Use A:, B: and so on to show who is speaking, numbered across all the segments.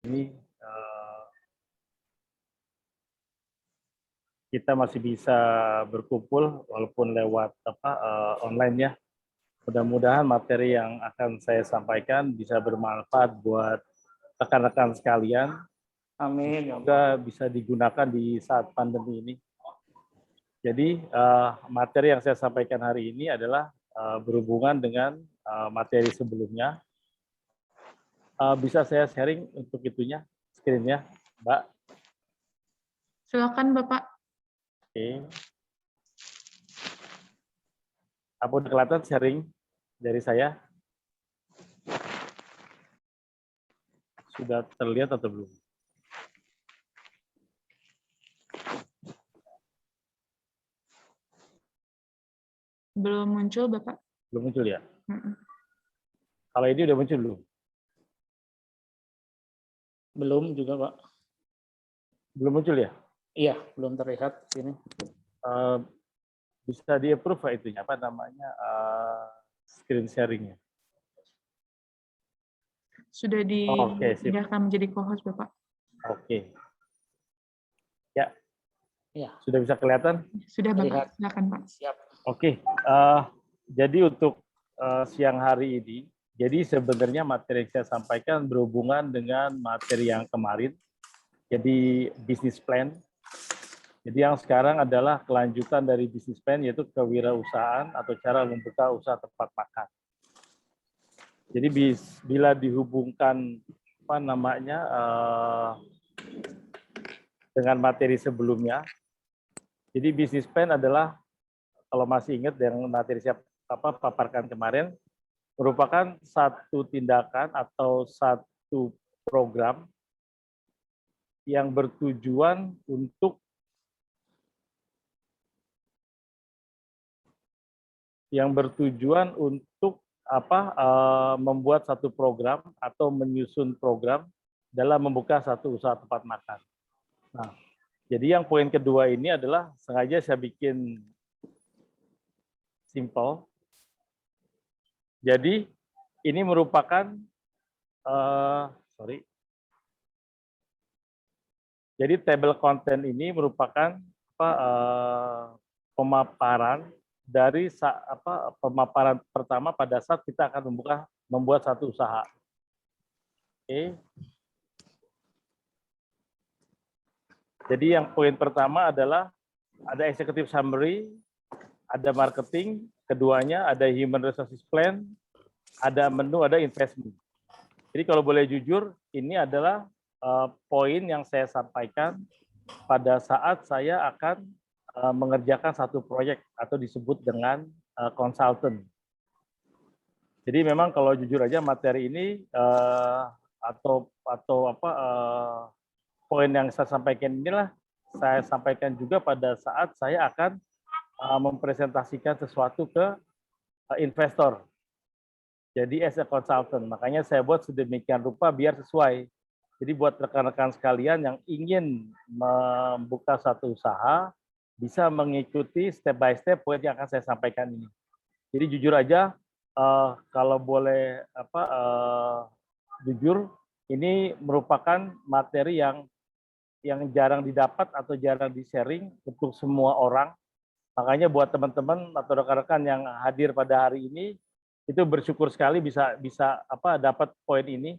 A: ini kita masih bisa berkumpul walaupun lewat online ya. Mudah-mudahan materi yang akan saya sampaikan bisa bermanfaat buat rekan-rekan sekalian.
B: Amin.
A: Semoga bisa digunakan di saat pandemi ini. Jadi materi yang saya sampaikan hari ini adalah berhubungan dengan materi sebelumnya. Bisa saya sharing untuk itunya, screen-nya, Mbak?
C: Silakan, Bapak.
A: Oke. Apa udah kelihatan sharing dari saya? Sudah terlihat atau belum?
C: Belum muncul, Bapak.
A: Belum muncul ya?
C: Mm-mm.
A: Kalau ini udah muncul belum?
B: Belum juga, Pak.
A: Belum muncul ya?
B: Iya, belum terlihat sini.
A: Bisa di-approve Pak itunya, apa namanya, screen sharing-nya?
C: Sudah
A: Oke, sip.
C: dipindahkan menjadi co-host, Bapak.
A: Oke. Ya,
B: Iya,
A: sudah bisa kelihatan?
C: Sudah, Bapak.
B: Terlihat.
C: Silakan, Pak.
B: siap.
A: Oke, jadi untuk siang hari ini, jadi sebenarnya materi yang saya sampaikan berhubungan dengan materi yang kemarin, jadi business plan. Jadi yang sekarang adalah kelanjutan dari business plan, yaitu kewirausahaan atau cara membuka usaha tempat makan. Jadi bila dihubungkan apa namanya dengan materi sebelumnya, jadi business plan adalah, kalau masih ingat yang materi saya paparkan kemarin, merupakan satu tindakan atau satu program yang bertujuan untuk membuat satu program atau menyusun program dalam membuka satu usaha tempat makan. Nah, jadi yang poin kedua ini adalah sengaja saya bikin simple. Jadi ini merupakan jadi table content ini merupakan pemaparan dari pemaparan pertama pada saat kita akan membuat satu usaha. Oke. Jadi yang poin pertama adalah ada executive summary, ada marketing, keduanya ada human resources plan, ada menu, ada investment. Jadi kalau boleh jujur, ini adalah poin yang saya sampaikan pada saat saya akan mengerjakan satu proyek atau disebut dengan konsultan. Jadi memang kalau jujur aja materi ini poin yang saya sampaikan inilah saya sampaikan juga pada saat saya akan mempresentasikan sesuatu ke investor. Jadi as a consultant, makanya saya buat sedemikian rupa biar sesuai. Jadi buat rekan-rekan sekalian yang ingin membuka satu usaha, bisa mengikuti step by step poin yang akan saya sampaikan ini. Jadi jujur aja, kalau boleh jujur, ini merupakan materi yang jarang didapat atau jarang di-sharing untuk semua orang. Makanya buat teman-teman atau rekan-rekan yang hadir pada hari ini, itu bersyukur sekali bisa dapat poin ini.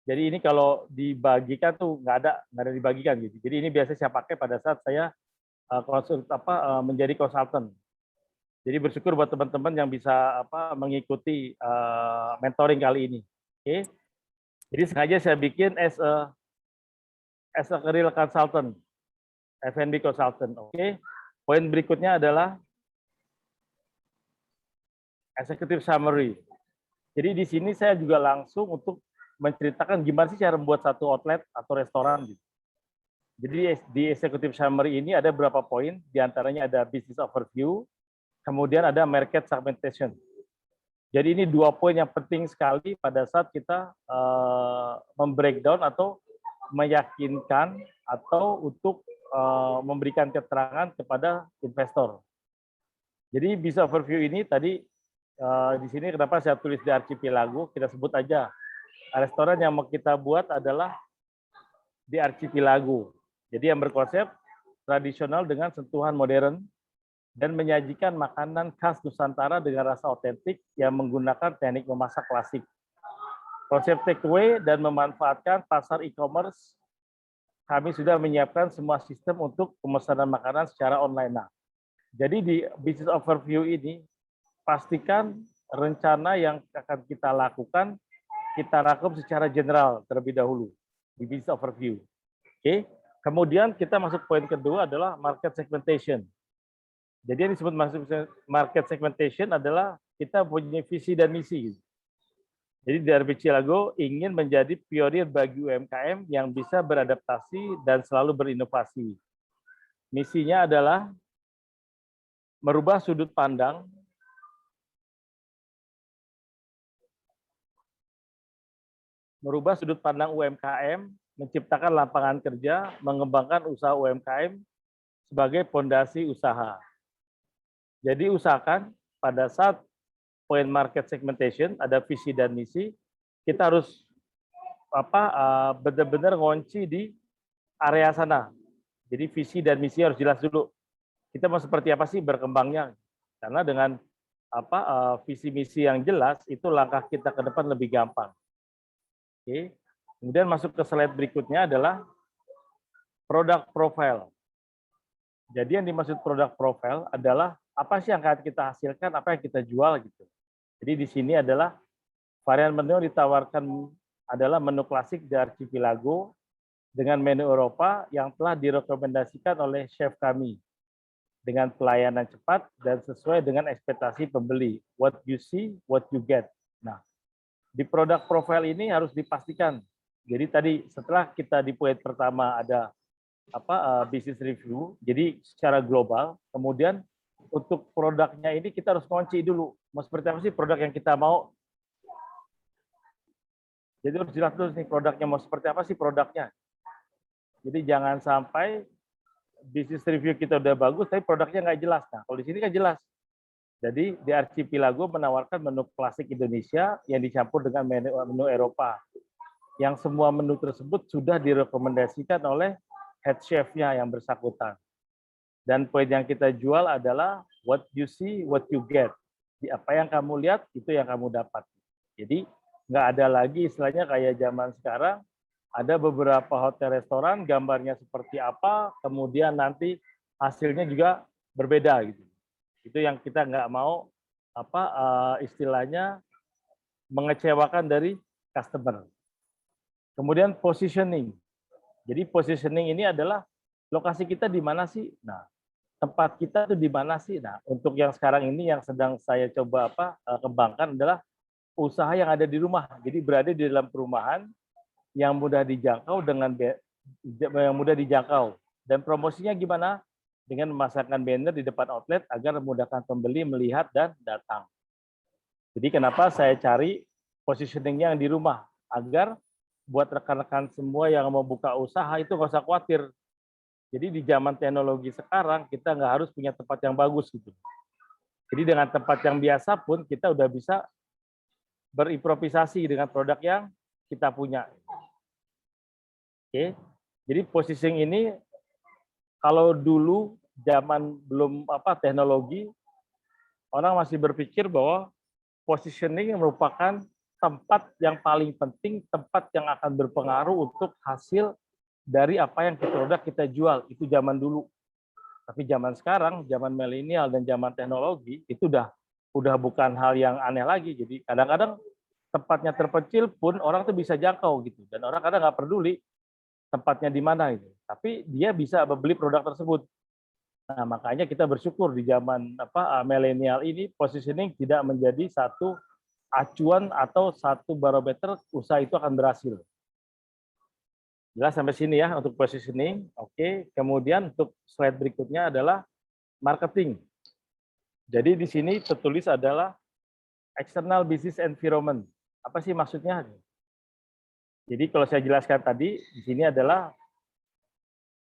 A: Jadi ini kalau dibagikan tuh nggak ada dibagikan gitu. Jadi ini biasanya saya pakai pada saat saya menjadi konsultan. Jadi bersyukur buat teman-teman yang bisa mengikuti mentoring kali ini. Oke. Jadi sengaja saya bikin as a real consultant, F&B consultant. Oke. Poin berikutnya adalah executive summary. Jadi di sini saya juga langsung untuk menceritakan gimana sih cara membuat satu outlet atau restoran gitu. Jadi di executive summary ini ada beberapa poin, diantaranya ada business overview, kemudian ada market segmentation. Jadi ini dua poin yang penting sekali pada saat kita membreakdown atau meyakinkan atau untuk memberikan keterangan kepada investor. Jadi business overview ini tadi di sini kenapa saya tulis di archipelago, kita sebut aja restoran yang mau kita buat adalah di Archipelago. Jadi yang berkonsep tradisional dengan sentuhan modern dan menyajikan makanan khas Nusantara dengan rasa otentik yang menggunakan teknik memasak klasik. Konsep takeaway dan memanfaatkan pasar e-commerce, kami sudah menyiapkan semua sistem untuk pemesanan makanan secara online. Nah, jadi di business overview ini, pastikan rencana yang akan kita lakukan, kita rangkum secara general terlebih dahulu di business overview. Oke. Kemudian kita masuk poin kedua adalah market segmentation. Jadi yang disebut market segmentation adalah kita punya visi dan misi. Jadi di Archipelago ingin menjadi pionir bagi UMKM yang bisa beradaptasi dan selalu berinovasi. Misinya adalah merubah sudut pandang UMKM, menciptakan lapangan kerja, mengembangkan usaha UMKM sebagai fondasi usaha. Jadi usahakan pada saat point market segmentation ada visi dan misi, kita harus benar-benar ngunci di area sana. Jadi visi dan misi harus jelas dulu. Kita mau seperti apa sih berkembangnya? Karena dengan visi misi yang jelas itu langkah kita ke depan lebih gampang. Oke. Kemudian masuk ke slide berikutnya adalah product profile. Jadi yang dimaksud product profile adalah apa sih yang akan kita hasilkan, apa yang kita jual gitu. Jadi di sini adalah varian menu yang ditawarkan adalah menu klasik dari Archipelago dengan menu Eropa yang telah direkomendasikan oleh chef kami dengan pelayanan cepat dan sesuai dengan ekspektasi pembeli. What you see, what you get. Nah, di product profile ini harus dipastikan. Jadi tadi setelah kita di poin pertama ada business review, jadi secara global, kemudian untuk produknya ini kita harus kunci dulu. Mau seperti apa sih produk yang kita mau? Jadi harus jelas dulu nih produknya mau seperti apa sih produknya. Jadi jangan sampai business review kita udah bagus, tapi produknya nggak jelas. Nah, kalau di sini kan jelas. Jadi di Archipelago menawarkan menu klasik Indonesia yang dicampur dengan menu Eropa. Yang semua menu tersebut sudah direkomendasikan oleh head chef-nya yang bersangkutan. Dan poin yang kita jual adalah what you see, what you get. Di apa yang kamu lihat, itu yang kamu dapat. Jadi nggak ada lagi istilahnya kayak zaman sekarang, ada beberapa hotel restoran gambarnya seperti apa, kemudian nanti hasilnya juga berbeda gitu. Itu yang kita nggak mau istilahnya mengecewakan dari customer. Kemudian positioning. Jadi positioning ini adalah lokasi kita di mana sih? Nah, tempat kita itu di mana sih? Nah, untuk yang sekarang ini yang sedang saya coba kembangkan adalah usaha yang ada di rumah. Jadi berada di dalam perumahan yang mudah dijangkau Dan promosinya gimana? Dengan memasangkan banner di depan outlet agar memudahkan pembeli melihat dan datang. Jadi kenapa saya cari positioning-nya yang di rumah? Agar buat rekan-rekan semua yang mau buka usaha itu nggak usah khawatir. Jadi di zaman teknologi sekarang kita nggak harus punya tempat yang bagus gitu. Jadi dengan tempat yang biasa pun kita udah bisa berimprovisasi dengan produk yang kita punya. Oke. Jadi positioning ini kalau dulu zaman belum teknologi, orang masih berpikir bahwa positioning merupakan tempat yang paling penting, tempat yang akan berpengaruh untuk hasil dari apa yang produk kita jual. Itu zaman dulu. Tapi zaman sekarang, zaman milenial dan zaman teknologi itu udah bukan hal yang aneh lagi. Jadi kadang-kadang tempatnya terpencil pun orang tuh bisa jangkau gitu. Dan orang kadang nggak peduli tempatnya di mana gitu. Tapi dia bisa membeli produk tersebut. Nah, makanya kita bersyukur di zaman milenial ini positioning tidak menjadi satu acuan atau satu barometer usaha itu akan berhasil. Jelas sampai sini ya untuk positioning. Oke, kemudian untuk slide berikutnya adalah marketing. Jadi di sini tertulis adalah external business environment. Apa sih maksudnya? Jadi kalau saya jelaskan tadi, di sini adalah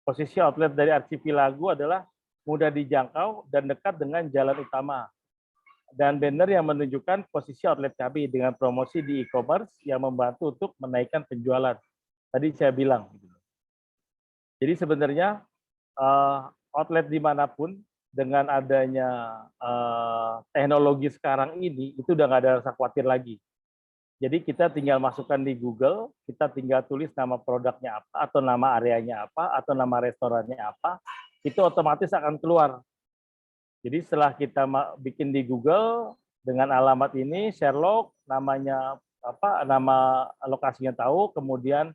A: posisi outlet dari Archipelago adalah mudah dijangkau dan dekat dengan jalan utama. Dan banner yang menunjukkan posisi outlet kami dengan promosi di e-commerce yang membantu untuk menaikkan penjualan. Tadi saya bilang. Jadi sebenarnya outlet dimanapun dengan adanya teknologi sekarang ini itu udah nggak ada rasa khawatir lagi. Jadi kita tinggal masukkan di Google, kita tinggal tulis nama produknya apa, atau nama areanya apa, atau nama restorannya apa, itu otomatis akan keluar. Jadi setelah kita bikin di Google dengan alamat ini, Sherlock, namanya apa, nama lokasinya tahu, kemudian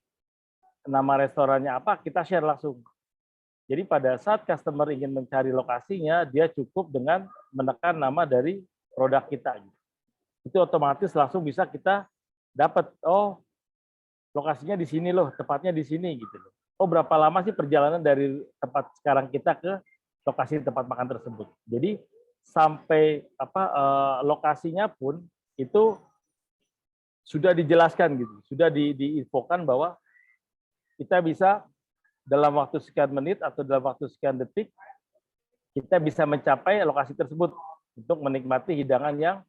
A: nama restorannya apa, kita share langsung. Jadi pada saat customer ingin mencari lokasinya, dia cukup dengan menekan nama dari produk kita. Itu otomatis langsung bisa kita dapat, oh lokasinya di sini loh, tepatnya di sini gitu loh. Oh berapa lama sih perjalanan dari tempat sekarang kita ke lokasi tempat makan tersebut. Jadi sampai lokasinya pun itu sudah dijelaskan gitu, sudah diinfokan bahwa kita bisa dalam waktu sekian menit atau dalam waktu sekian detik kita bisa mencapai lokasi tersebut untuk menikmati hidangan yang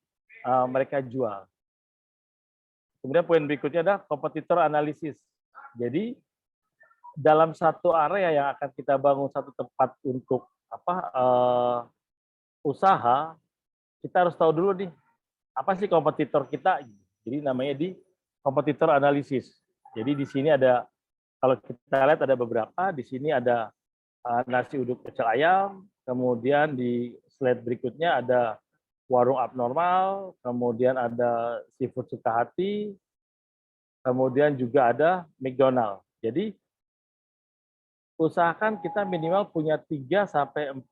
A: mereka jual. Kemudian poin berikutnya adalah kompetitor analisis. Jadi dalam satu area yang akan kita bangun satu tempat untuk usaha, kita harus tahu dulu nih apa sih kompetitor kita. Jadi namanya di kompetitor analisis. Jadi di sini ada, kalau kita lihat ada beberapa, di sini ada nasi uduk pecel ayam, kemudian di slide berikutnya ada warung abnormal, kemudian ada seafood Sukahati, kemudian juga ada McDonald. Jadi usahakan kita minimal punya 3 sampai 4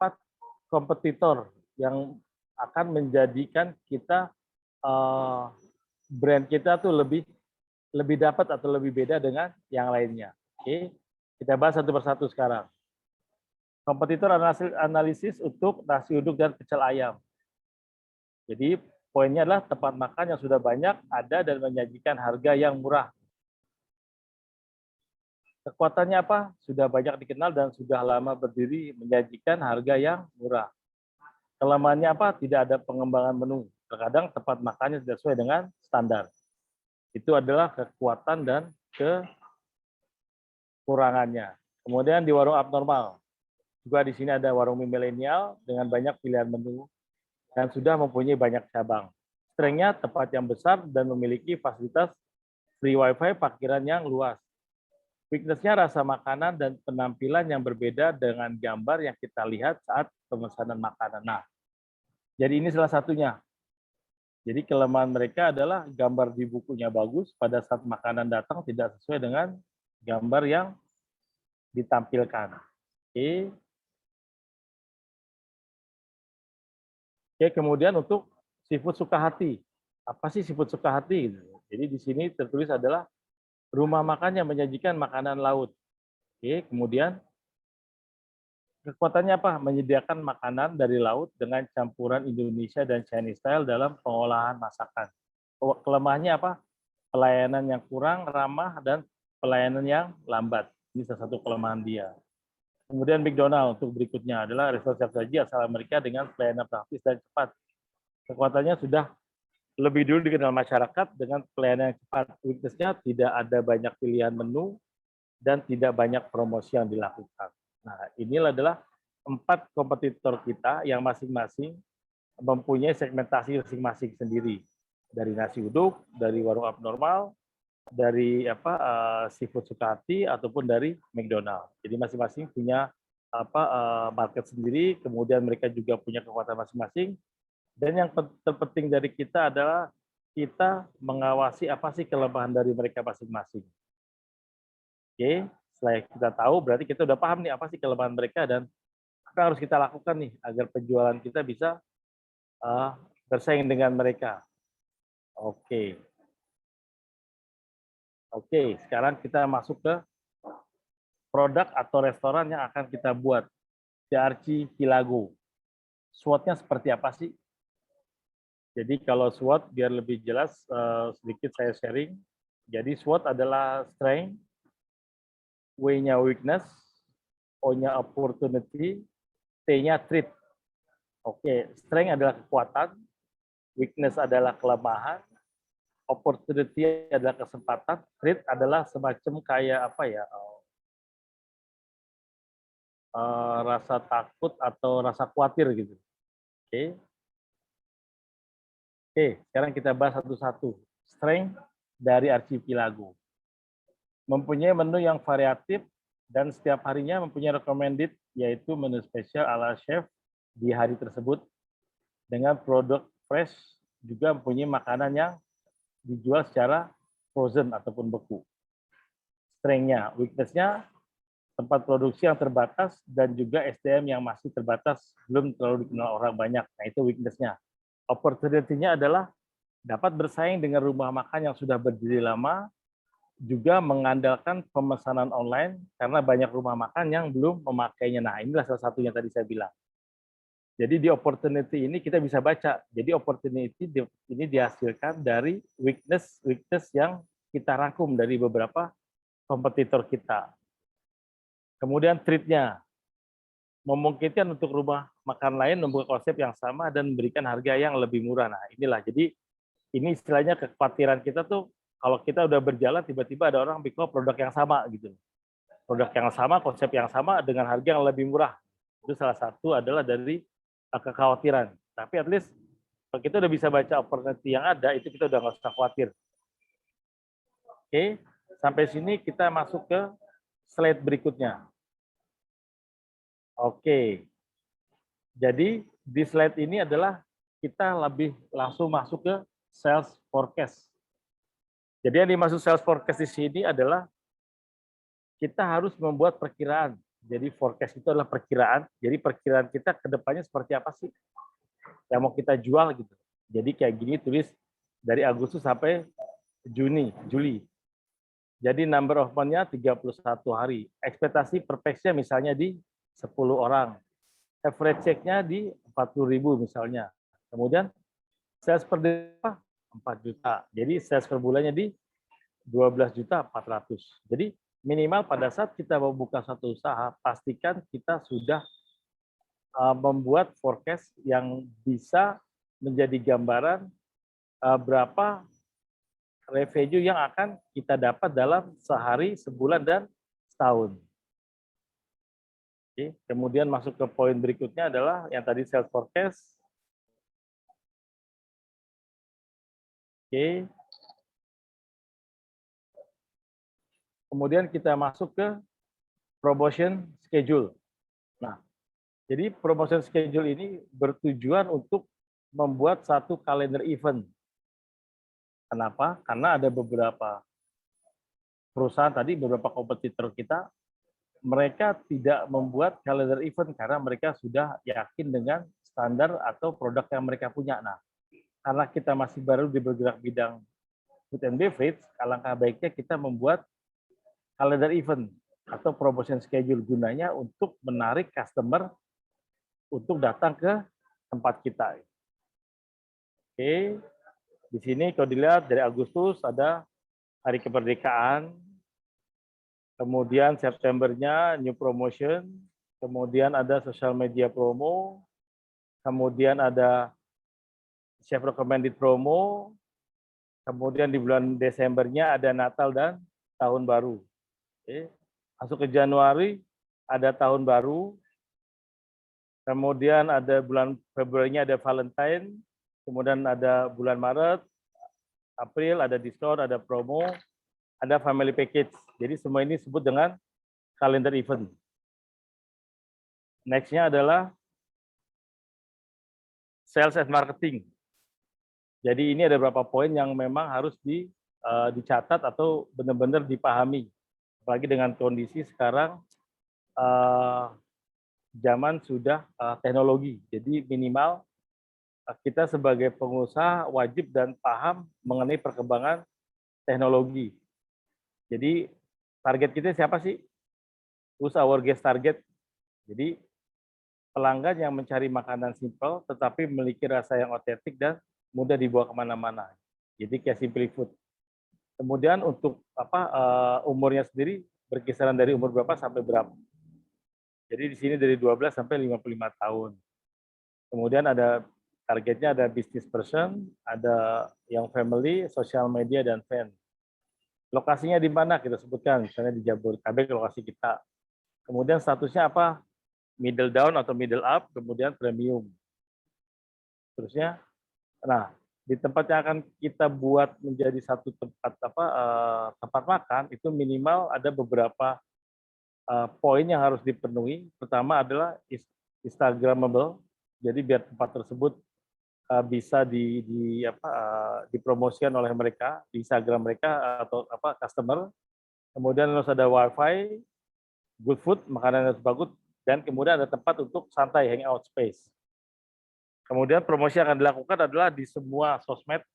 A: kompetitor yang akan menjadikan kita brand kita tuh lebih dapat atau lebih beda dengan yang lainnya. Oke, kita bahas satu persatu sekarang. Kompetitor analisis untuk nasi uduk dan pecel ayam. Jadi poinnya adalah tempat makan yang sudah banyak ada dan menyajikan harga yang murah. Kekuatannya apa? Sudah banyak dikenal dan sudah lama berdiri menyajikan harga yang murah. Kelemahannya apa? Tidak ada pengembangan menu. Terkadang tempat makannya tidak sesuai dengan standar. Itu adalah kekuatan dan kekurangannya. Kemudian di warung abnormal. Juga di sini ada warung mie milenial dengan banyak pilihan menu dan sudah mempunyai banyak cabang. Strengthnya tempat yang besar dan memiliki fasilitas free wifi parkiran yang luas. Weakness-nya rasa makanan dan penampilan yang berbeda dengan gambar yang kita lihat saat pemesanan makanan. Nah, jadi ini salah satunya. Jadi kelemahan mereka adalah gambar di bukunya bagus, pada saat makanan datang tidak sesuai dengan gambar yang ditampilkan. Oke. Oke, kemudian untuk seafood Sukahati. Apa sih seafood Sukahati? Jadi di sini tertulis adalah rumah makan yang menyajikan makanan laut. Oke, kemudian kekuatannya apa? Menyediakan makanan dari laut dengan campuran Indonesia dan Chinese style dalam pengolahan masakan. Kelemahannya apa? Pelayanan yang kurang ramah dan pelayanan yang lambat. Ini salah satu kelemahan dia. Kemudian McDonald untuk berikutnya adalah restoran siap saji asal Amerika dengan pelayanan praktis dan cepat. Kekuatannya sudah lebih dulu dikenal masyarakat dengan pelayanan yang cepat. Weakness-nya tidak ada banyak pilihan menu dan tidak banyak promosi yang dilakukan. Nah, inilah adalah 4 kompetitor kita yang masing-masing mempunyai segmentasi masing-masing sendiri. Dari nasi uduk, dari warung abnormal, dari seafood Sukahati ataupun dari McDonald. Jadi masing-masing punya market sendiri, kemudian mereka juga punya kekuatan masing-masing. Dan yang terpenting dari kita adalah kita mengawasi apa sih kelemahan dari mereka masing-masing. Oke, setelah kita tahu berarti kita udah paham nih apa sih kelemahan mereka dan apa yang harus kita lakukan nih agar penjualan kita bisa bersaing dengan mereka. Oke. Oke, sekarang kita masuk ke produk atau restoran yang akan kita buat. CRC Kilago. SWOT-nya seperti apa sih? Jadi kalau SWOT, biar lebih jelas, sedikit saya sharing. Jadi SWOT adalah strength, W-nya weakness, O-nya opportunity, T-nya threat. Oke, strength adalah kekuatan, weakness adalah kelemahan, opportunity adalah kesempatan, threat adalah semacam kayak rasa takut atau rasa khawatir gitu. Oke. Oke, sekarang kita bahas satu-satu. Strength dari Archipelago. Mempunyai menu yang variatif dan setiap harinya mempunyai recommended, yaitu menu spesial ala chef di hari tersebut dengan produk fresh, juga mempunyai makanan yang dijual secara frozen ataupun beku. Strength-nya, weakness-nya, tempat produksi yang terbatas dan juga SDM yang masih terbatas, belum terlalu dikenal orang banyak. Nah, itu weakness-nya. Opportunity-nya adalah dapat bersaing dengan rumah makan yang sudah berdiri lama, juga mengandalkan pemesanan online karena banyak rumah makan yang belum memakainya. Nah, inilah salah satunya tadi saya bilang. Jadi di opportunity ini kita bisa baca. Jadi opportunity ini dihasilkan dari weakness yang kita rangkum dari beberapa kompetitor kita. Kemudian threat-nya, memungkinkan untuk rumah makan lain membuka konsep yang sama dan memberikan harga yang lebih murah. Nah, inilah. Jadi ini istilahnya kekhawatiran kita tuh kalau kita udah berjalan tiba-tiba ada orang bikin produk yang sama gitu. Produk yang sama, konsep yang sama dengan harga yang lebih murah. Itu salah satu adalah dari kekhawatiran. Tapi at least kalau kita udah bisa baca opportunity yang ada, itu kita udah nggak usah khawatir. Oke, sampai sini kita masuk ke slide berikutnya. Oke, jadi di slide ini adalah kita lebih langsung masuk ke sales forecast. Jadi yang dimaksud sales forecast di sini adalah kita harus membuat perkiraan. Jadi forecast itu adalah perkiraan. Jadi perkiraan kita ke depannya seperti apa sih yang mau kita jual gitu. Jadi kayak gini tulis dari Agustus sampai Juli. Jadi number of month-nya 31 hari. Ekspektasi per page-nya misalnya di 10 orang. Average check-nya di 40.000 misalnya. Kemudian sales per day 4 juta. Jadi sales per bulannya di 12.400.000. Jadi minimal pada saat kita mau buka satu usaha, pastikan kita sudah membuat forecast yang bisa menjadi gambaran berapa revenue yang akan kita dapat dalam sehari, sebulan, dan setahun. Oke, kemudian masuk ke poin berikutnya adalah yang tadi sales forecast. Oke. Kemudian kita masuk ke promotion schedule. Nah, jadi promotion schedule ini bertujuan untuk membuat satu kalender event. Kenapa? Karena ada beberapa perusahaan tadi, beberapa kompetitor kita, mereka tidak membuat kalender event karena mereka sudah yakin dengan standar atau produk yang mereka punya. Nah, karena kita masih baru di bergerak bidang food and beverage, alangkah baiknya kita membuat kalender event atau promotion schedule, gunanya untuk menarik customer untuk datang ke tempat kita. Oke, di sini kalau dilihat dari Agustus ada Hari Kemerdekaan, kemudian Septembernya new promotion, kemudian ada social media promo, kemudian ada chef recommended promo, kemudian di bulan Desembernya ada Natal dan Tahun Baru. Oke. Masuk ke Januari ada Tahun Baru, kemudian ada bulan Februarinya ada Valentine, kemudian ada bulan Maret, April ada diskon, ada promo, ada family package. Jadi semua ini disebut dengan kalender event. Next-nya adalah sales and marketing. Jadi ini ada beberapa poin yang memang harus dicatat atau benar-benar dipahami. Apalagi dengan kondisi sekarang zaman sudah teknologi. Jadi minimal kita sebagai pengusaha wajib dan paham mengenai perkembangan teknologi. Jadi target kita siapa sih? Who's our guest target? Jadi pelanggan yang mencari makanan simpel tetapi memiliki rasa yang otentik dan mudah dibawa kemana-mana. Jadi kayak Simply Food. Kemudian untuk umurnya sendiri berkisaran dari umur berapa sampai berapa. Jadi di sini dari 12 sampai 55 tahun. Kemudian ada targetnya ada business person, ada yang family, social media, dan fan. Lokasinya di mana kita sebutkan, misalnya di Jabodetabek lokasi kita. Kemudian statusnya apa? middle down atau middle up, kemudian premium. Terusnya, nah di tempat yang akan kita buat menjadi satu tempat tempat makan itu minimal ada beberapa poin yang harus dipenuhi. Pertama adalah Instagramable, jadi biar tempat tersebut bisa dipromosikan oleh mereka di Instagram mereka atau customer. Kemudian harus ada WiFi, good food, makanan harus bagus, dan kemudian ada tempat untuk santai, hangout space. Kemudian promosi yang akan dilakukan adalah di semua sosmed,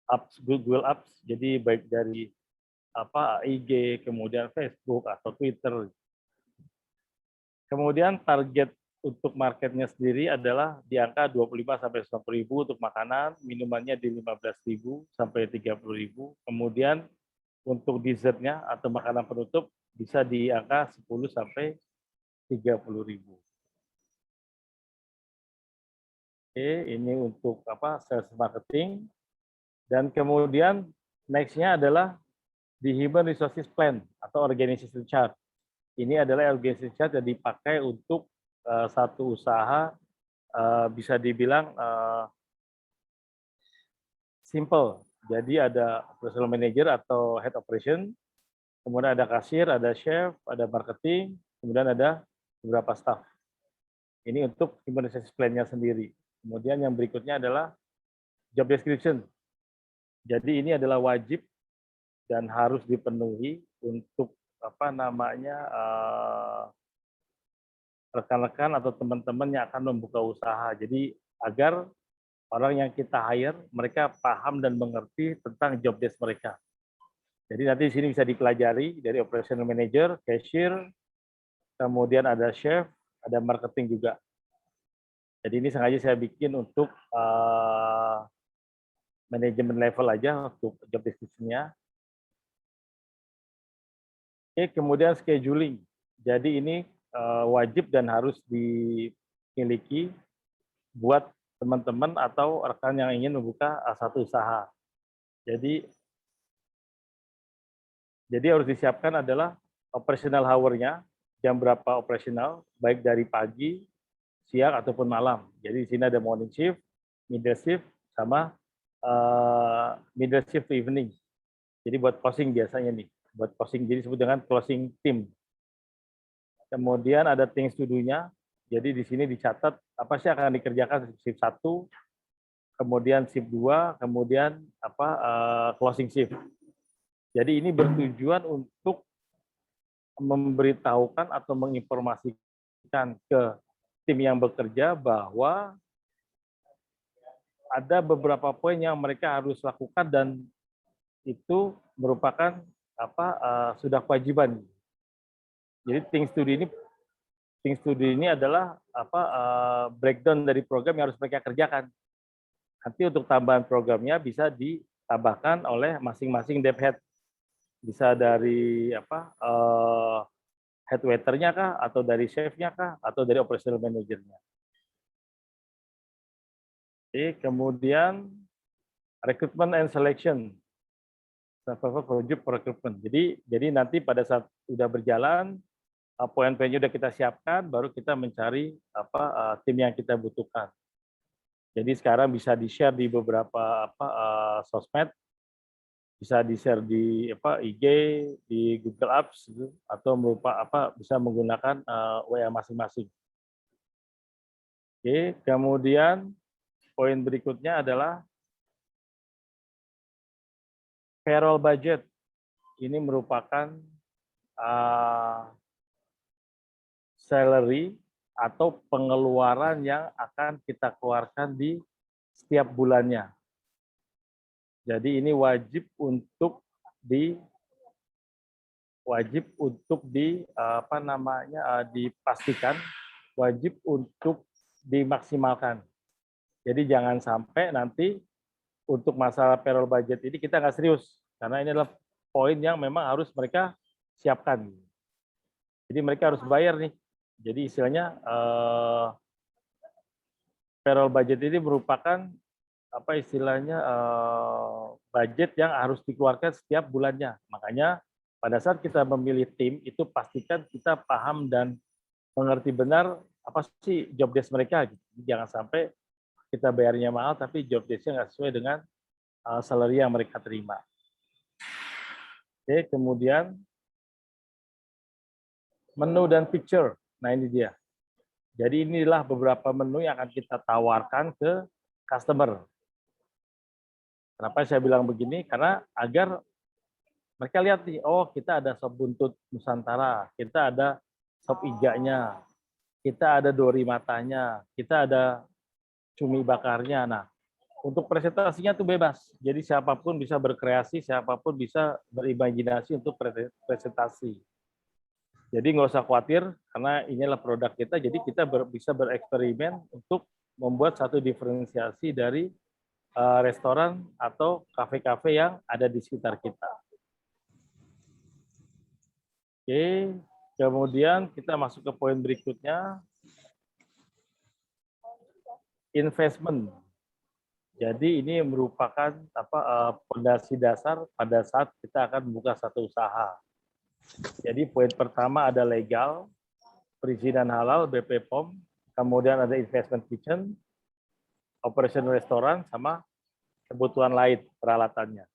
A: apps, Google Apps, jadi baik dari IG, kemudian Facebook atau Twitter. Kemudian target untuk marketnya sendiri adalah di angka 25 sampai 90 ribu untuk makanan, minumannya di 15.000 sampai 30.000. Kemudian untuk dessertnya atau makanan penutup bisa di angka 10 sampai 30.000. Oke, ini untuk sales marketing. Dan kemudian next-nya adalah di Human Resources Plan atau Organization Chart. Ini adalah organization chart yang dipakai untuk satu usaha bisa dibilang simple. Jadi ada operational manager atau head operation, kemudian ada kasir, ada chef, ada marketing, kemudian ada beberapa staff. Ini untuk human resources plan-nya sendiri. Kemudian yang berikutnya adalah job description. Jadi ini adalah wajib dan harus dipenuhi untuk rekan-rekan atau teman-teman yang akan membuka usaha. Jadi agar orang yang kita hire, mereka paham dan mengerti tentang job desk mereka. Jadi nanti di sini bisa dipelajari dari operational manager, cashier, kemudian ada chef, ada marketing juga. Jadi ini sengaja saya bikin untuk manajemen level aja untuk job description-nya. Oke, kemudian scheduling. Jadi ini wajib dan harus dimiliki buat teman-teman atau rekan yang ingin membuka satu usaha. Jadi harus disiapkan adalah operational hour-nya, jam berapa operasional, baik dari pagi, siang, ataupun malam. Jadi di sini ada morning shift, middle shift, sama middle shift to evening. Jadi buat closing biasanya nih, buat closing, jadi disebut dengan closing team. Kemudian ada things to do-nya, jadi di sini dicatat apa sih akan dikerjakan shift 1, kemudian shift 2, kemudian closing shift. Jadi ini bertujuan untuk memberitahukan atau menginformasikan ke tim yang bekerja bahwa ada beberapa poin yang mereka harus lakukan dan itu merupakan sudah kewajiban. Jadi things to do ini adalah breakdown dari program yang harus mereka kerjakan. Nanti untuk tambahan programnya bisa ditambahkan oleh masing-masing dev head. Bisa dari head waiternya kah, atau dari chefnya kah, atau dari operational manajernya. Oke, kemudian recruitment and selection. Job recruitment. Jadi nanti pada saat sudah berjalan, poin-poinnya sudah kita siapkan, baru kita mencari tim yang kita butuhkan. Jadi sekarang bisa di-share di beberapa sosmed, bisa di-share di IG, di Google Apps, atau bisa menggunakan WA masing-masing. Oke, kemudian poin berikutnya adalah payroll budget. Ini merupakan salary atau pengeluaran yang akan kita keluarkan di setiap bulannya. Jadi ini wajib untuk dipastikan, wajib untuk dimaksimalkan. Jadi jangan sampai nanti untuk masalah payroll budget ini kita nggak serius, karena ini adalah poin yang memang harus mereka siapkan. Jadi mereka harus bayar nih. Jadi istilahnya payroll budget ini merupakan budget yang harus dikeluarkan setiap bulannya. Makanya pada saat kita memilih tim itu pastikan kita paham dan mengerti benar apa sih job desk mereka gitu. Jangan sampai kita bayarnya mahal tapi job desk-nya nggak sesuai dengan salary yang mereka terima. Oke, kemudian menu dan picture. Nah, ini dia. Jadi inilah beberapa menu yang akan kita tawarkan ke customer. Kenapa saya bilang begini? Karena agar mereka lihat nih, oh kita ada sop buntut Nusantara, kita ada sop iganya, kita ada dori matanya, kita ada cumi bakarnya. Nah, untuk presentasinya tuh bebas. Jadi siapapun bisa berkreasi, siapapun bisa berimajinasi untuk presentasi. Jadi nggak usah khawatir, karena inilah produk kita, jadi kita bisa bereksperimen untuk membuat satu diferensiasi dari restoran atau kafe-kafe yang ada di sekitar kita. Oke, kemudian kita masuk ke poin berikutnya, investment. Jadi ini merupakan fondasi dasar pada saat kita akan membuka satu usaha. Jadi poin pertama ada legal, perizinan halal, BP POM, kemudian ada investment kitchen, operation restoran, sama kebutuhan lain peralatannya.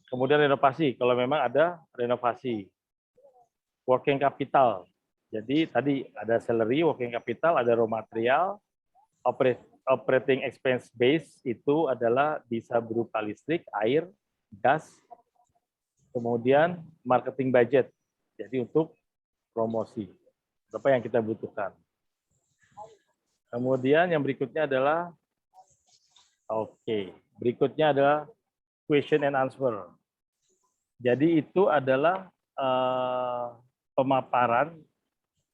A: Kemudian renovasi, kalau memang ada renovasi. Working capital, jadi tadi ada salary, working capital, ada raw material, operating expense base itu adalah bisa berupa listrik, air, gas, kemudian marketing budget, jadi untuk promosi, apa yang kita butuhkan. Kemudian yang berikutnya adalah, berikutnya adalah question and answer. Jadi itu adalah pemaparan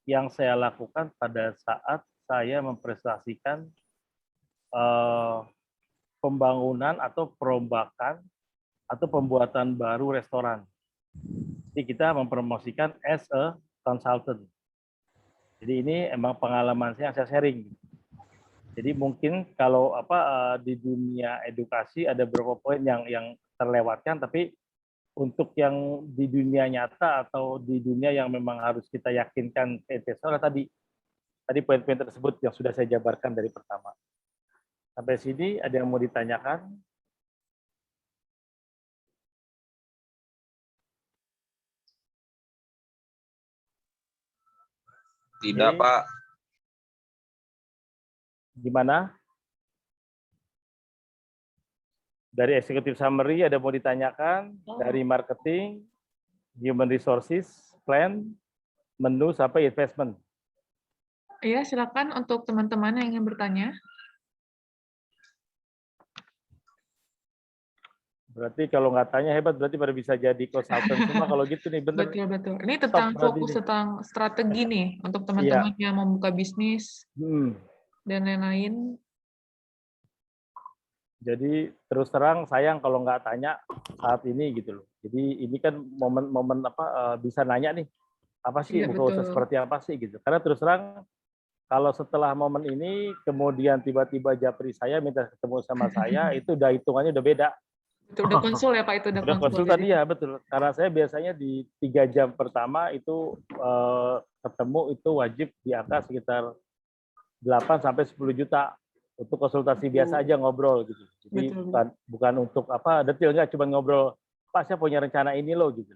A: yang saya lakukan pada saat saya mempresentasikan pembangunan atau perombakan atau pembuatan baru restoran. Jadi kita mempromosikan as a consultant. Jadi ini emang pengalaman saya yang saya sharing. Jadi mungkin kalau di dunia edukasi ada beberapa poin yang terlewatkan, tapi untuk yang di dunia nyata atau di dunia yang memang harus kita yakinkan ke investor tadi poin-poin tersebut yang sudah saya jabarkan dari pertama. Sampai sini ada yang mau ditanyakan?
D: Tidak, Pak.
A: Gimana? Dari executive summary ada mau ditanyakan? Dari marketing, human resources, plan, menu, sampai investment.
C: Iya, silakan untuk teman-teman yang ingin bertanya.
A: Berarti kalau nggak tanya hebat, berarti pada bisa jadi consultant semua kalau gitu nih, bener.
C: Betul. Ini tentang fokus tentang strategi nih untuk teman-teman yang mau membuka bisnis dan lain-lain.
A: Jadi terus terang sayang kalau nggak tanya saat ini gitu loh. Jadi ini kan momen bisa nanya nih, apa sih buka usaha seperti apa sih gitu. Karena terus terang kalau setelah momen ini kemudian tiba-tiba japri saya minta ketemu sama saya, itu udah hitungannya udah beda.
C: Itu udah konsul ya Pak, itu udah
A: konsul tadi ya, betul. Karena saya biasanya di 3 jam pertama itu ketemu itu wajib di angka sekitar 8 sampai 10 juta untuk konsultasi biasa aja ngobrol gitu. Jadi bukan untuk detail, enggak, cuma ngobrol, Pak saya punya rencana ini loh gitu.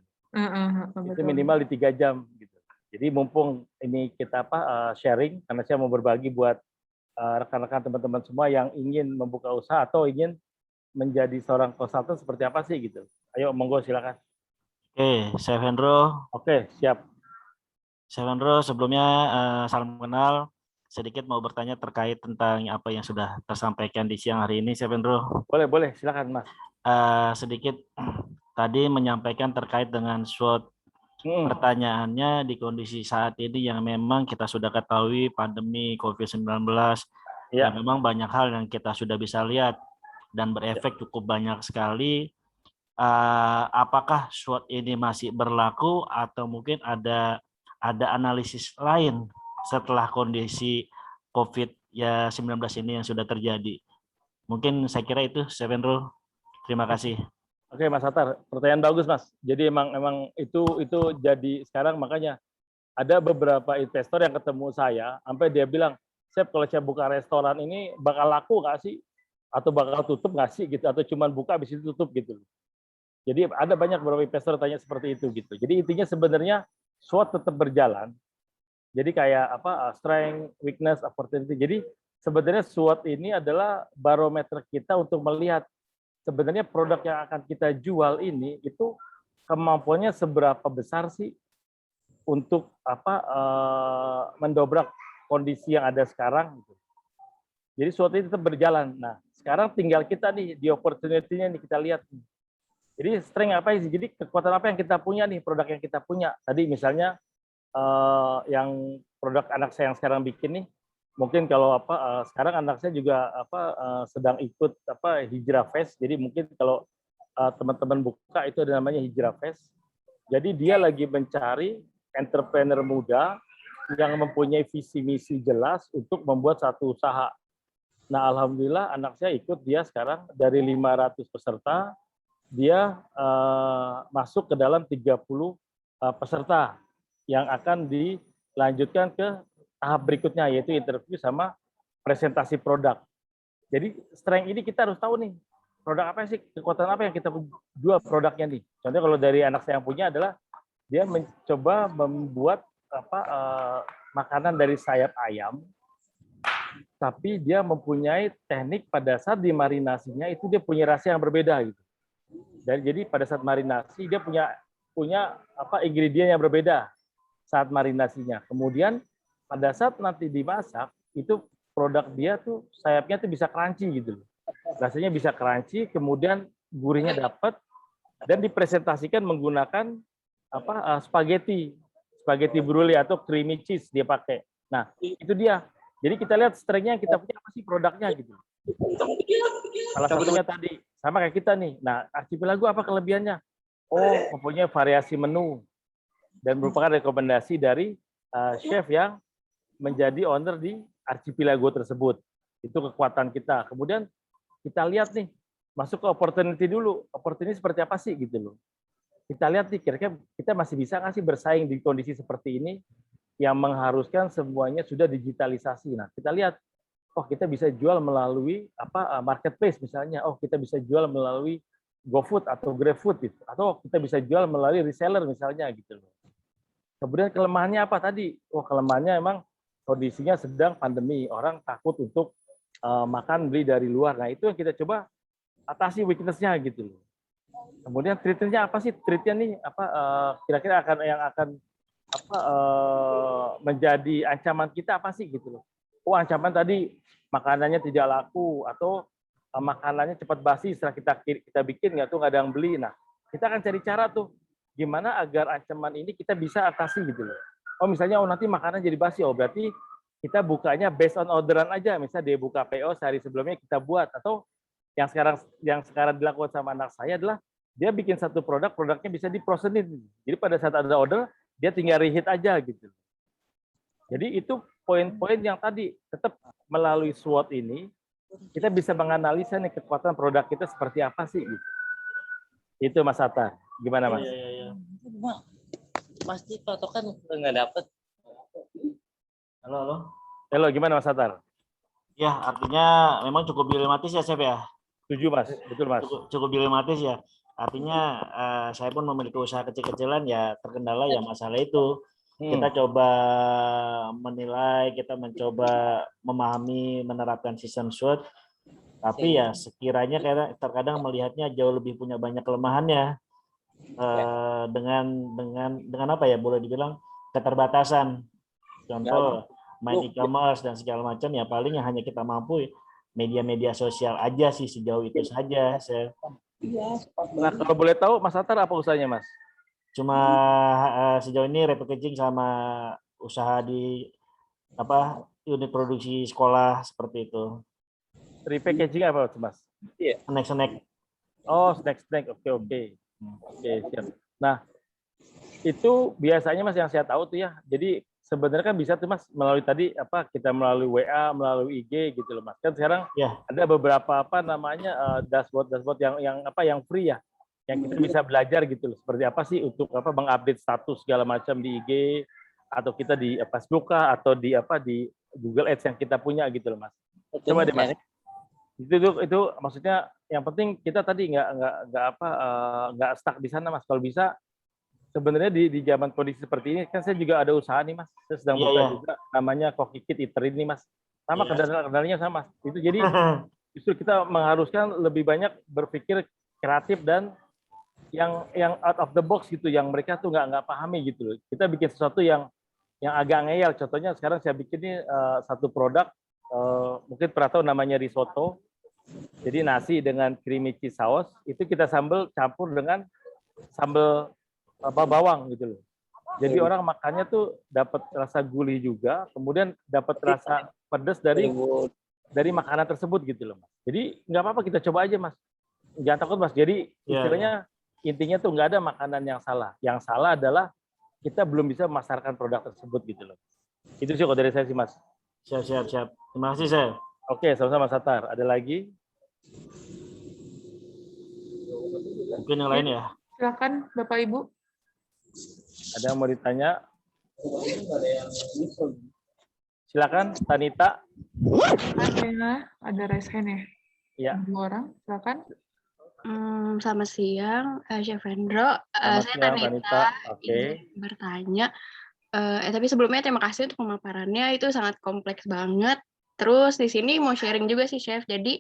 A: Itu minimal di 3 jam gitu. Jadi mumpung ini kita sharing, karena saya mau berbagi buat rekan-rekan teman-teman semua yang ingin membuka usaha atau ingin menjadi seorang konsultan seperti apa sih gitu. Ayo monggo silakan.
E: Oke, Chef Hendro.
A: Oke, siap.
E: Chef Hendro, sebelumnya salam kenal. Sedikit mau bertanya terkait tentang apa yang sudah tersampaikan di siang hari ini, Chef Hendro.
A: Boleh, silakan Mas.
E: Sedikit tadi menyampaikan terkait dengan SWOT. Pertanyaannya di kondisi saat ini yang memang kita sudah ketahui pandemi COVID-19, yang memang banyak hal yang kita sudah bisa lihat dan berefek cukup banyak sekali. Apakah SWOT ini masih berlaku atau mungkin ada analisis lain setelah kondisi COVID-19 ini yang sudah terjadi? Mungkin saya kira itu, Chef Hendro. Terima kasih.
A: Oke, Mas Hatar, pertanyaan bagus, Mas. Jadi emang itu jadi sekarang makanya ada beberapa investor yang ketemu saya, sampai dia bilang, Chef, kalau saya buka restoran ini bakal laku nggak sih? Atau bakal tutup nggak sih? Gitu. Atau cuma buka habis itu tutup gitu. Jadi ada banyak beberapa investor tanya seperti itu gitu. Jadi intinya sebenarnya SWOT tetap berjalan. Jadi kayak apa strength, weakness, opportunity. Jadi sebenarnya SWOT ini adalah barometer kita untuk melihat sebenarnya produk yang akan kita jual ini itu kemampuannya seberapa besar sih untuk apa mendobrak kondisi yang ada sekarang. Jadi SWOT ini tetap berjalan. Nah, sekarang tinggal kita nih di opportunity-nya nih kita lihat. Jadi strength apa sih? Jadi kekuatan apa yang kita punya nih, produk yang kita punya. Tadi misalnya yang produk anak saya yang sekarang bikin nih, mungkin kalau apa sekarang anak saya juga apa sedang ikut apa Hijrah Fest. Jadi mungkin kalau teman-teman buka itu ada namanya Hijrah Fest. Jadi dia lagi mencari entrepreneur muda yang mempunyai visi misi jelas untuk membuat satu usaha. Nah, alhamdulillah anak saya ikut dia sekarang dari 500 peserta dia masuk ke dalam 30 peserta yang akan dilanjutkan ke tahap berikutnya yaitu interview sama presentasi produk. Jadi strength ini kita harus tahu nih produk apa sih, kekuatan apa yang kita jual produknya nih. Contohnya kalau dari anak saya yang punya adalah dia mencoba membuat apa makanan dari sayap ayam, tapi dia mempunyai teknik pada saat dimarinasinya itu dia punya rasa yang berbeda gitu. Dan jadi pada saat marinasi dia punya apa ingredient yang berbeda saat marinasinya. Kemudian pada saat nanti dimasak itu produk dia tuh sayapnya tuh bisa crunchy gitu. Rasanya bisa crunchy, kemudian gurihnya dapat dan dipresentasikan menggunakan apa spaghetti brulee atau creamy cheese dia pakai. Nah, itu dia. Jadi kita lihat strength-nya yang kita punya apa sih produknya gitu. Salah satunya tadi sama kayak kita nih. Nah, Archipelago apa kelebihannya? Oh, mempunyai variasi menu dan merupakan rekomendasi dari chef yang menjadi owner di Archipelago tersebut. Itu kekuatan kita. Kemudian kita lihat nih, masuk ke opportunity dulu. Opportunity seperti apa sih gitu loh. Kita lihat nih, kira-kira kita masih bisa nggak sih bersaing di kondisi seperti ini yang mengharuskan semuanya sudah digitalisasi. Nah, kita lihat, oh kita bisa jual melalui apa marketplace misalnya, oh kita bisa jual melalui GoFood atau GrabFood gitu, atau kita bisa jual melalui reseller misalnya gitu loh. Kemudian kelemahannya apa tadi? Oh kelemahannya emang kondisinya sedang pandemi, orang takut untuk makan beli dari luar. Nah itu yang kita coba atasi weakness-nya gitu loh. Kemudian treatment-nya apa sih? Treatment nih apa kira-kira akan menjadi ancaman kita apa sih gitu loh. Oh ancaman tadi makanannya tidak laku atau makanannya cepat basi setelah kita bikin nggak ada yang beli. Nah kita akan cari cara tuh gimana agar ancaman ini kita bisa atasi gitu loh. Oh misalnya nanti makanan jadi basi, oh berarti kita bukanya based on orderan aja. Misalnya dia buka PO sehari sebelumnya kita buat, atau yang sekarang dilakukan sama anak saya adalah dia bikin satu produknya bisa diprosesin. Jadi pada saat ada order dia tinggal reheat aja gitu. Jadi itu poin-poin yang tadi tetap melalui SWOT ini kita bisa menganalisa nih kekuatan produk kita seperti apa sih gitu. Itu Mas Atta. Gimana Mas?
D: Iya. Pasti patokan nggak dapet.
E: Halo.
A: Halo, gimana Mas Atta?
E: Ya, artinya memang cukup dilematis ya, Chef ya?
A: Setuju Mas, betul Mas.
E: Cukup dilematis ya. Artinya saya pun memiliki usaha kecil-kecilan ya terkendala ya masalah itu. Kita coba menilai, kita mencoba memahami, menerapkan sistem SWOT. Tapi ya sekiranya terkadang melihatnya jauh lebih punya banyak kelemahannya dengan apa ya boleh dibilang keterbatasan. Contoh main e-commerce dan segala macam ya paling yang hanya kita mampu media-media sosial aja sih sejauh itu saja.
A: Nah kalau boleh tahu Mas Atar apa usahanya Mas?
E: Cuma sejauh ini repackaging sama usaha di unit produksi sekolah seperti itu.
A: Repackaging apa Mas?
E: Snack.
A: Oh snack. Oke siap. Nah itu biasanya Mas yang saya tahu tuh ya. Jadi sebenarnya kan bisa tuh Mas melalui tadi kita melalui WA, melalui IG gitu loh Mas. Kan sekarang ada beberapa dashboard yang free ya. Yang kita bisa belajar gitu loh. Seperti apa sih untuk mengupdate status segala macam di IG atau kita di Facebook kah, atau di Google Ads yang kita punya gitu loh Mas. Coba deh Mas. Itu maksudnya yang penting kita tadi nggak stuck di sana Mas. Kalau bisa sebenarnya di zaman kondisi seperti ini kan saya juga ada usaha nih Mas. Saya sedang buka juga namanya Coffee Kit Eatery ini Mas. Sama kendala-kendalanya sama. Itu jadi justru kita mengharuskan lebih banyak berpikir kreatif dan yang out of the box gitu, yang mereka tuh nggak pahami gitu loh. Kita bikin sesuatu yang agak ngeyel. Contohnya sekarang saya bikin ini satu produk, mungkin pernah tahu namanya risotto. Jadi nasi dengan creamy cheese sauce itu kita campur dengan sambal bawang gitu loh. Jadi orang makannya tuh dapat rasa gurih juga, kemudian dapat rasa pedas dari makanan tersebut gitu loh Mas. Jadi nggak apa-apa, kita coba aja Mas. Jangan takut Mas. Jadi istilahnya intinya tuh nggak ada makanan yang salah. Yang salah adalah kita belum bisa memasarkan produk tersebut gitu loh. Itu sih kalau dari saya sih Mas.
E: Siap. Terima kasih saya.
A: Oke, sama-sama Mas Satar. Ada lagi?
E: Mungkin yang lain ya.
C: Silakan Bapak Ibu.
A: Ada yang mau ditanya? Silakan Tanita.
C: Ada raise hand ya?
A: Ya.
C: 2 orang, silakan.
F: Selamat siang, Chef Hendro. Saya Tanita, ingin bertanya. Tapi sebelumnya terima kasih untuk pemaparannya, itu sangat kompleks banget. Terus di sini mau sharing juga sih Chef. Jadi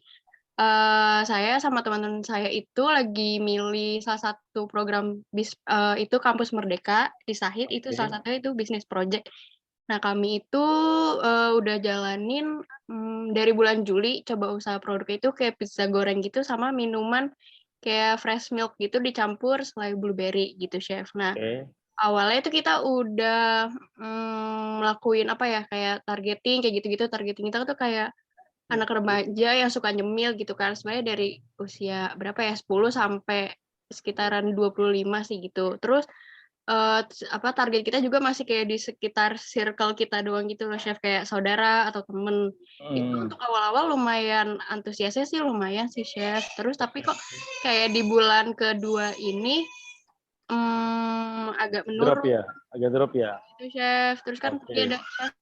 F: saya sama teman-teman saya itu lagi milih salah satu program itu Kampus Merdeka di Sahid, itu salah satunya itu bisnis project. Nah kami itu udah jalanin dari bulan Juli coba usaha produk itu kayak pizza goreng gitu sama minuman kayak fresh milk gitu dicampur selai blueberry gitu Chef. Nah awalnya itu kita udah ngelakuin apa ya, kayak targeting kayak gitu-gitu. Targeting kita tuh kayak anak remaja yang suka nyemil gitu kan, sebenarnya dari usia berapa ya, 10 sampai sekitaran 25 sih gitu. Terus target kita juga masih kayak di sekitar circle kita doang gitu loh Chef, kayak saudara atau temen. Itu untuk awal-awal lumayan antusiasnya sih, lumayan sih Chef. Terus tapi kok kayak di bulan kedua ini agak menurun.
A: Agak drop ya.
F: Itu Chef. Terus kan ada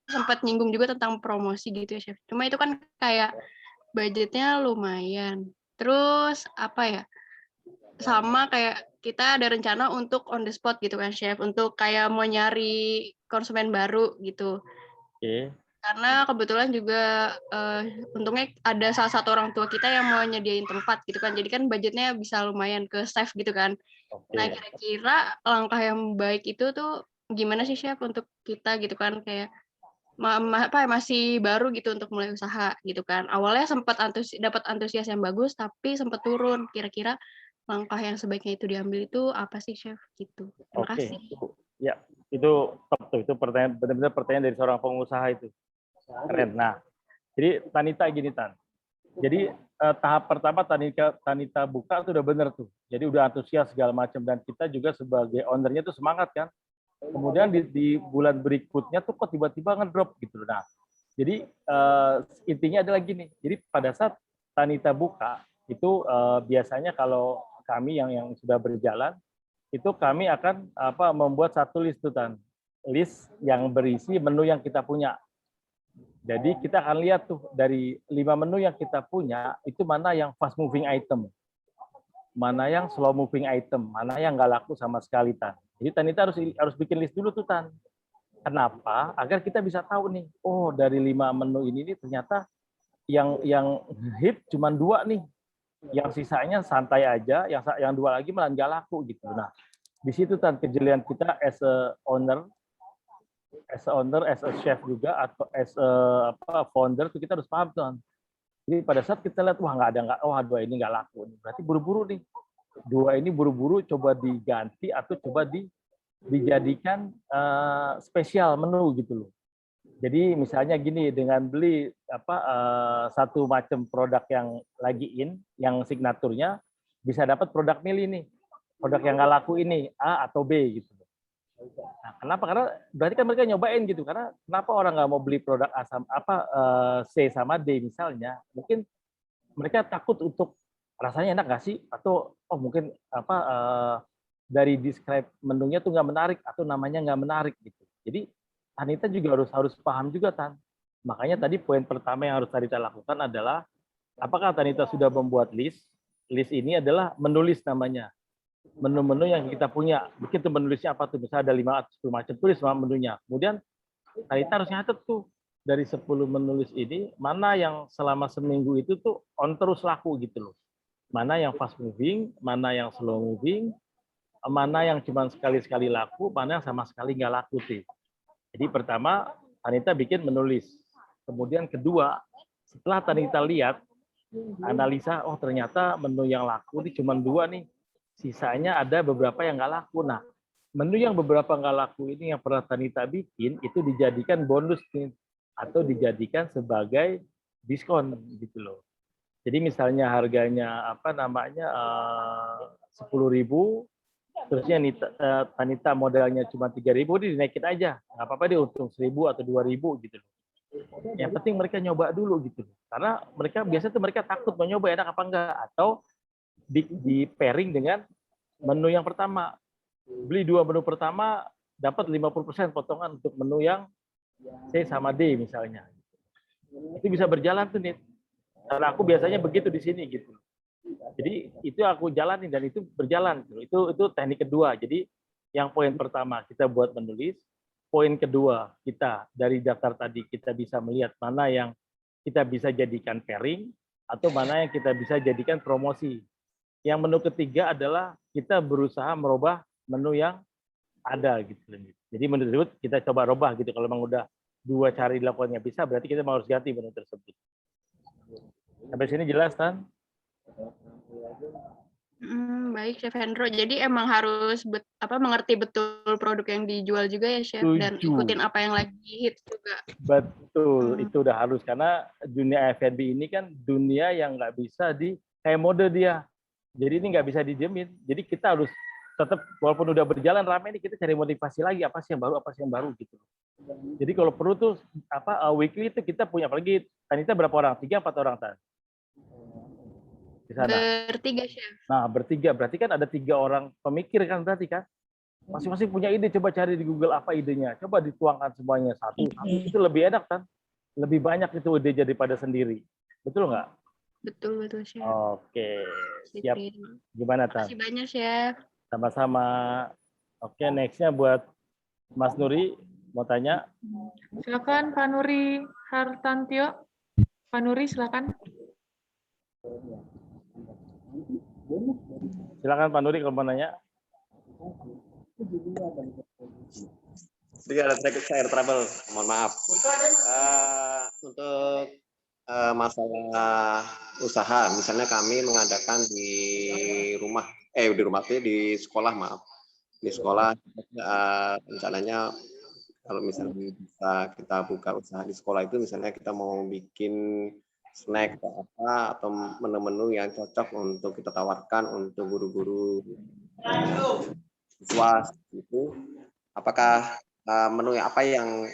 F: sempat nyinggung juga tentang promosi gitu ya Chef. Cuma itu kan kayak budgetnya lumayan. Terus apa ya? Sama kayak kita ada rencana untuk on the spot gitu kan Chef, untuk kayak mau nyari konsumen baru gitu. Karena kebetulan juga untungnya ada salah satu orang tua kita yang mau nyediain tempat gitu kan. Jadi kan budgetnya bisa lumayan ke save gitu kan. Nah kira-kira langkah yang baik itu tuh gimana sih Chef untuk kita gitu kan, kayak masih baru gitu untuk mulai usaha gitu kan. Awalnya sempat dapat antusias yang bagus tapi sempat turun. Kira-kira langkah yang sebaiknya itu diambil itu apa sih Chef gitu. Terima kasih.
A: Ya, itu top tuh. Itu pertanyaan, benar-benar pertanyaan dari seorang pengusaha itu. Keren. Nah, jadi Tanita gini Tan. Jadi tahap pertama Tanita buka tuh udah bener tuh. Jadi udah antusias segala macam, dan kita juga sebagai ownernya tuh semangat kan. Kemudian di bulan berikutnya tuh kok tiba-tiba ngedrop gitu. Nah, jadi intinya adalah gini. Jadi pada saat Tanita buka itu biasanya kalau kami yang sudah berjalan itu kami akan membuat satu list tuh Tan. List yang berisi menu yang kita punya. Jadi kita akan lihat tuh dari 5 menu yang kita punya itu mana yang fast moving item, mana yang slow moving item, mana yang nggak laku sama sekali Tan. Jadi Tanita harus bikin list dulu tuh Tan. Kenapa? Agar kita bisa tahu nih, oh dari 5 menu ini ternyata yang hit cuma 2 nih, yang sisanya santai aja, yang 2 lagi malah nggak laku gitu. Nah di situ Tan kejelian kita as a owner, as a chef juga, atau as a founder tuh kita harus paham tuh. Jadi pada saat kita lihat wah wah 2 ini nggak laku, berarti buru-buru nih 2 ini buru-buru coba diganti atau coba dijadikan spesial menu gitu loh. Jadi misalnya gini, dengan beli satu macam produk yang lagi yang signaturnya bisa dapat produk milih nih, produk yang nggak laku ini A atau B gitu. Nah, kenapa? Karena berarti kan mereka nyobain gitu. Karena kenapa orang nggak mau beli produk C sama D misalnya? Mungkin mereka takut untuk rasanya enak nggak sih? Atau mungkin dari describe menunya tuh nggak menarik atau namanya nggak menarik gitu. Jadi Tanita juga harus paham juga, Tan. Makanya tadi poin pertama yang harus Tanita lakukan adalah apakah Tanita sudah membuat list? List ini adalah menulis namanya. Menu-menu yang kita punya. Begitu menulisnya apa tuh? Misalnya ada 5 atau 10 macam, tulis sama menunya. Kemudian Tanita harus nyatet tuh dari 10 menulis ini mana yang selama seminggu itu tuh on terus laku gitu loh. Mana yang fast moving, mana yang slow moving, mana yang cuma sekali-sekali laku, mana yang sama sekali nggak laku sih. Jadi pertama, Tanita bikin menulis. Kemudian kedua, setelah Tanita lihat, analisa, oh ternyata menu yang laku ini cuma 2 nih. Sisanya ada beberapa yang nggak laku. Nah, menu yang beberapa nggak laku ini yang pernah Tanita bikin, itu dijadikan bonus nih. Atau dijadikan sebagai diskon gitu loh. Jadi misalnya harganya apa namanya 10.000, terusnya Tanita modalnya cuma 3.000, dinaikin aja, nggak apa-apa deh, untung 1.000 atau 2.000 gitu. Yang penting mereka nyoba dulu gitu, karena mereka biasanya tuh mereka takut mau nyoba enak apa enggak, atau di pairing dengan menu yang pertama. Beli 2 menu pertama dapat 50% potongan untuk menu yang C sama D misalnya. Itu bisa berjalan tuh nih. Karena aku biasanya begitu di sini gitu. Jadi itu aku jalani dan itu berjalan. Itu teknik kedua. Jadi yang poin pertama kita buat menulis. Poin kedua kita dari daftar tadi kita bisa melihat mana yang kita bisa jadikan pairing atau mana yang kita bisa jadikan promosi. Yang menu ketiga adalah kita berusaha merubah menu yang ada gitu. Jadi menu tersebut kita coba rubah gitu. Kalau memang udah 2 cara dilakukannya bisa, berarti kita harus ganti menu tersebut. Sampai sini jelas, Tan?
F: Baik, Chef Hendro. Jadi emang harus mengerti betul produk yang dijual juga ya, Chef, dan ikutin apa yang lagi hits juga.
A: Betul, itu udah harus, karena dunia F&B ini kan dunia yang nggak bisa kayak mode dia. Jadi ini nggak bisa dijamin. Jadi kita harus tetap, walaupun udah berjalan rame ini, kita cari motivasi lagi, apa sih yang baru gitu. Jadi kalau perlu tuh weekly itu kita punya, apalagi Tanita berapa orang? 3-4 orang, Tan? Di sana.
F: Bertiga, Chef.
A: Nah, bertiga berarti kan ada 3 orang pemikir kan, berarti kan masing-masing punya ide. Coba cari di Google apa idenya, coba dituangkan semuanya satu itu lebih enak kan, lebih banyak itu ide daripada sendiri, betul nggak?
F: Betul, Chef.
A: Oke, siap. Gimana, Tan?
F: Terima kasih banyak, Chef.
A: Sama-sama. Oke, nextnya buat Mas Nuri, mau tanya.
C: Silakan Pak Nuri Hartantio. Pak Nuri, silakan.
A: Silakan Pak Nuri kalau mau nanya.
G: Jadi ada air trouble, mohon maaf. Untuk masalah usaha, misalnya kami mengadakan di rumah, di sekolah, maaf. Di sekolah, rencananya kalau misalnya bisa kita buka usaha di sekolah itu, misalnya kita mau bikin snack atau apa, atau menu-menu yang cocok untuk kita tawarkan untuk guru-guru siswa itu. Apakah menu apa yang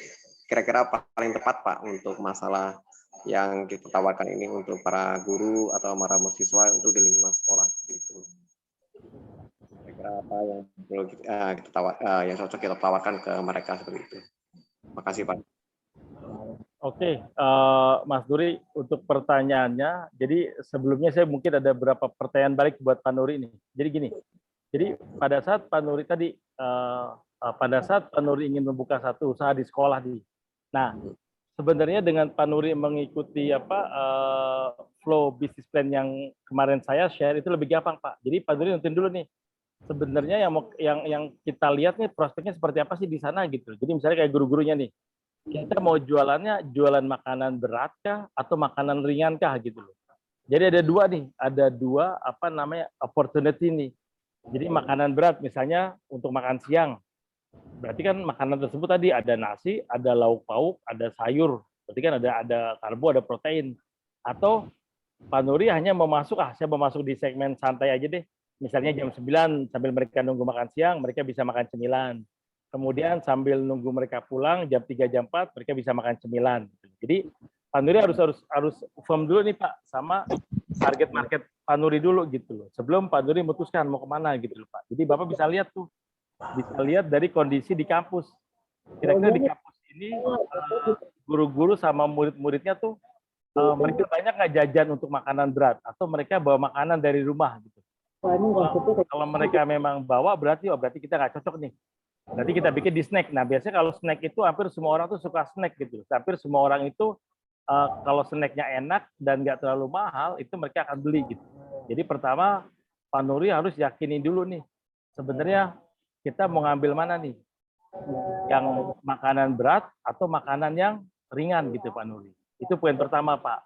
G: kira-kira paling tepat, Pak, untuk masalah yang kita tawarkan ini untuk para guru atau para mahasiswa untuk di lingkungan sekolah gitu. Kira-kira apa yang perlu yang cocok kita tawarkan ke mereka seperti itu. Terima kasih, Pak.
A: Oke, Mas Nuri, untuk pertanyaannya, jadi sebelumnya saya mungkin ada beberapa pertanyaan balik buat Pak Nuri ini. Jadi gini, jadi pada saat Pak Nuri tadi, pada saat Pak Nuri ingin membuka satu usaha di sekolah nih. Nah, sebenarnya dengan Pak Nuri mengikuti flow business plan yang kemarin saya share itu lebih gampang, Pak. Jadi Pak Nuri nonton dulu nih. Sebenarnya yang kita lihat nih prospeknya seperti apa sih di sana gitu. Jadi misalnya kayak guru-gurunya nih. Kita mau jualannya jualan makanan berat kah atau makanan ringan kah gitu loh. Jadi ada 2 nih, ada 2 opportunity nih. Jadi makanan berat misalnya untuk makan siang. Berarti kan makanan tersebut tadi ada nasi, ada lauk pauk, ada sayur. Berarti kan ada karbo, ada protein. Atau Pak Nuri hanya saya mau masuk di segmen santai aja deh. Misalnya jam 9 sambil mereka nunggu makan siang, mereka bisa makan cemilan. Kemudian sambil nunggu mereka pulang jam 3 jam 4 mereka bisa makan cemilan. Jadi Pak Nuri harus firm dulu nih Pak sama target market Pak Nuri dulu gitu loh. Sebelum Pak Nuri memutuskan mau kemana gitu loh Pak. Jadi Bapak bisa lihat tuh, bisa lihat dari kondisi di kampus. Kira-kira di kampus ini guru-guru sama murid-muridnya tuh mereka banyak nggak jajan untuk makanan berat atau mereka bawa makanan dari rumah gitu. Kalau mereka memang bawa berarti kita nggak cocok nih. Berarti kita bikin di snack. Nah biasanya kalau snack itu hampir semua orang tuh suka snack gitu. Hampir semua orang itu kalau snacknya enak dan nggak terlalu mahal itu mereka akan beli gitu. Jadi pertama Pak Nuri harus yakinin dulu nih sebenarnya kita mau ngambil mana nih, yang makanan berat atau makanan yang ringan gitu Pak Nuri. Itu poin pertama Pak.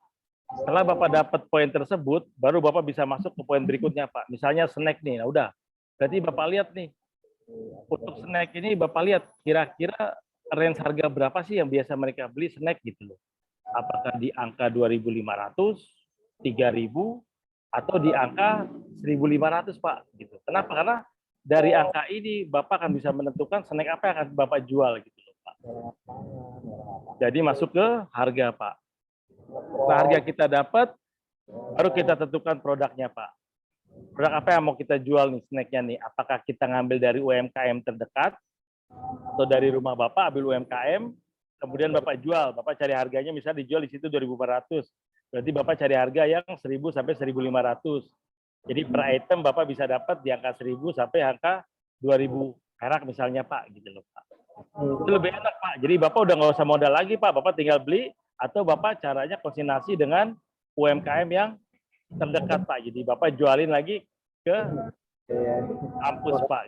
A: Setelah Bapak dapat poin tersebut, baru Bapak bisa masuk ke poin berikutnya Pak. Misalnya snack nih, nah udah. Berarti Bapak lihat nih, untuk snack ini Bapak lihat kira-kira range harga berapa sih yang biasa mereka beli snack gitu loh. Apakah di angka 2.500, 3.000, atau di angka 1.500 Pak. Gitu. Kenapa? Karena dari angka ini Bapak akan bisa menentukan snack apa yang akan Bapak jual gitu loh Pak. Jadi masuk ke harga Pak. Nah, harga kita dapat, baru kita tentukan produknya Pak. Produk apa yang mau kita jual nih snacknya nih? Apakah kita ngambil dari UMKM terdekat atau dari rumah Bapak ambil UMKM, kemudian Bapak jual, Bapak cari harganya misalnya dijual di situ 2.400. Berarti Bapak cari harga yang 1.000 sampai 1.500. Jadi per item Bapak bisa dapat di angka 1.000 sampai angka 2.000 perak misalnya Pak gitu loh Pak. Itu lebih enak Pak. Jadi Bapak udah nggak usah modal lagi Pak, Bapak tinggal beli atau Bapak caranya koordinasi dengan UMKM yang terdekat Pak. Jadi Bapak jualin lagi ke kampus Pak.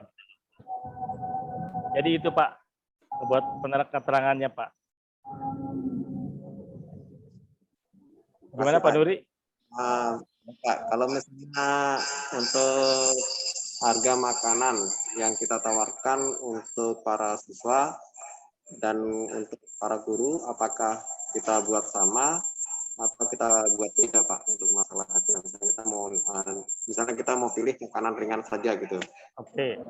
A: Jadi itu Pak, buat keterangannya Pak. Gimana Pak Nuri?
G: Pak, kalau misalnya untuk harga makanan yang kita tawarkan untuk para siswa dan untuk para guru, apakah kita buat sama atau kita buat beda Pak untuk masalah harga? Misalnya kita mau pilih makanan ringan saja gitu.
A: Oke.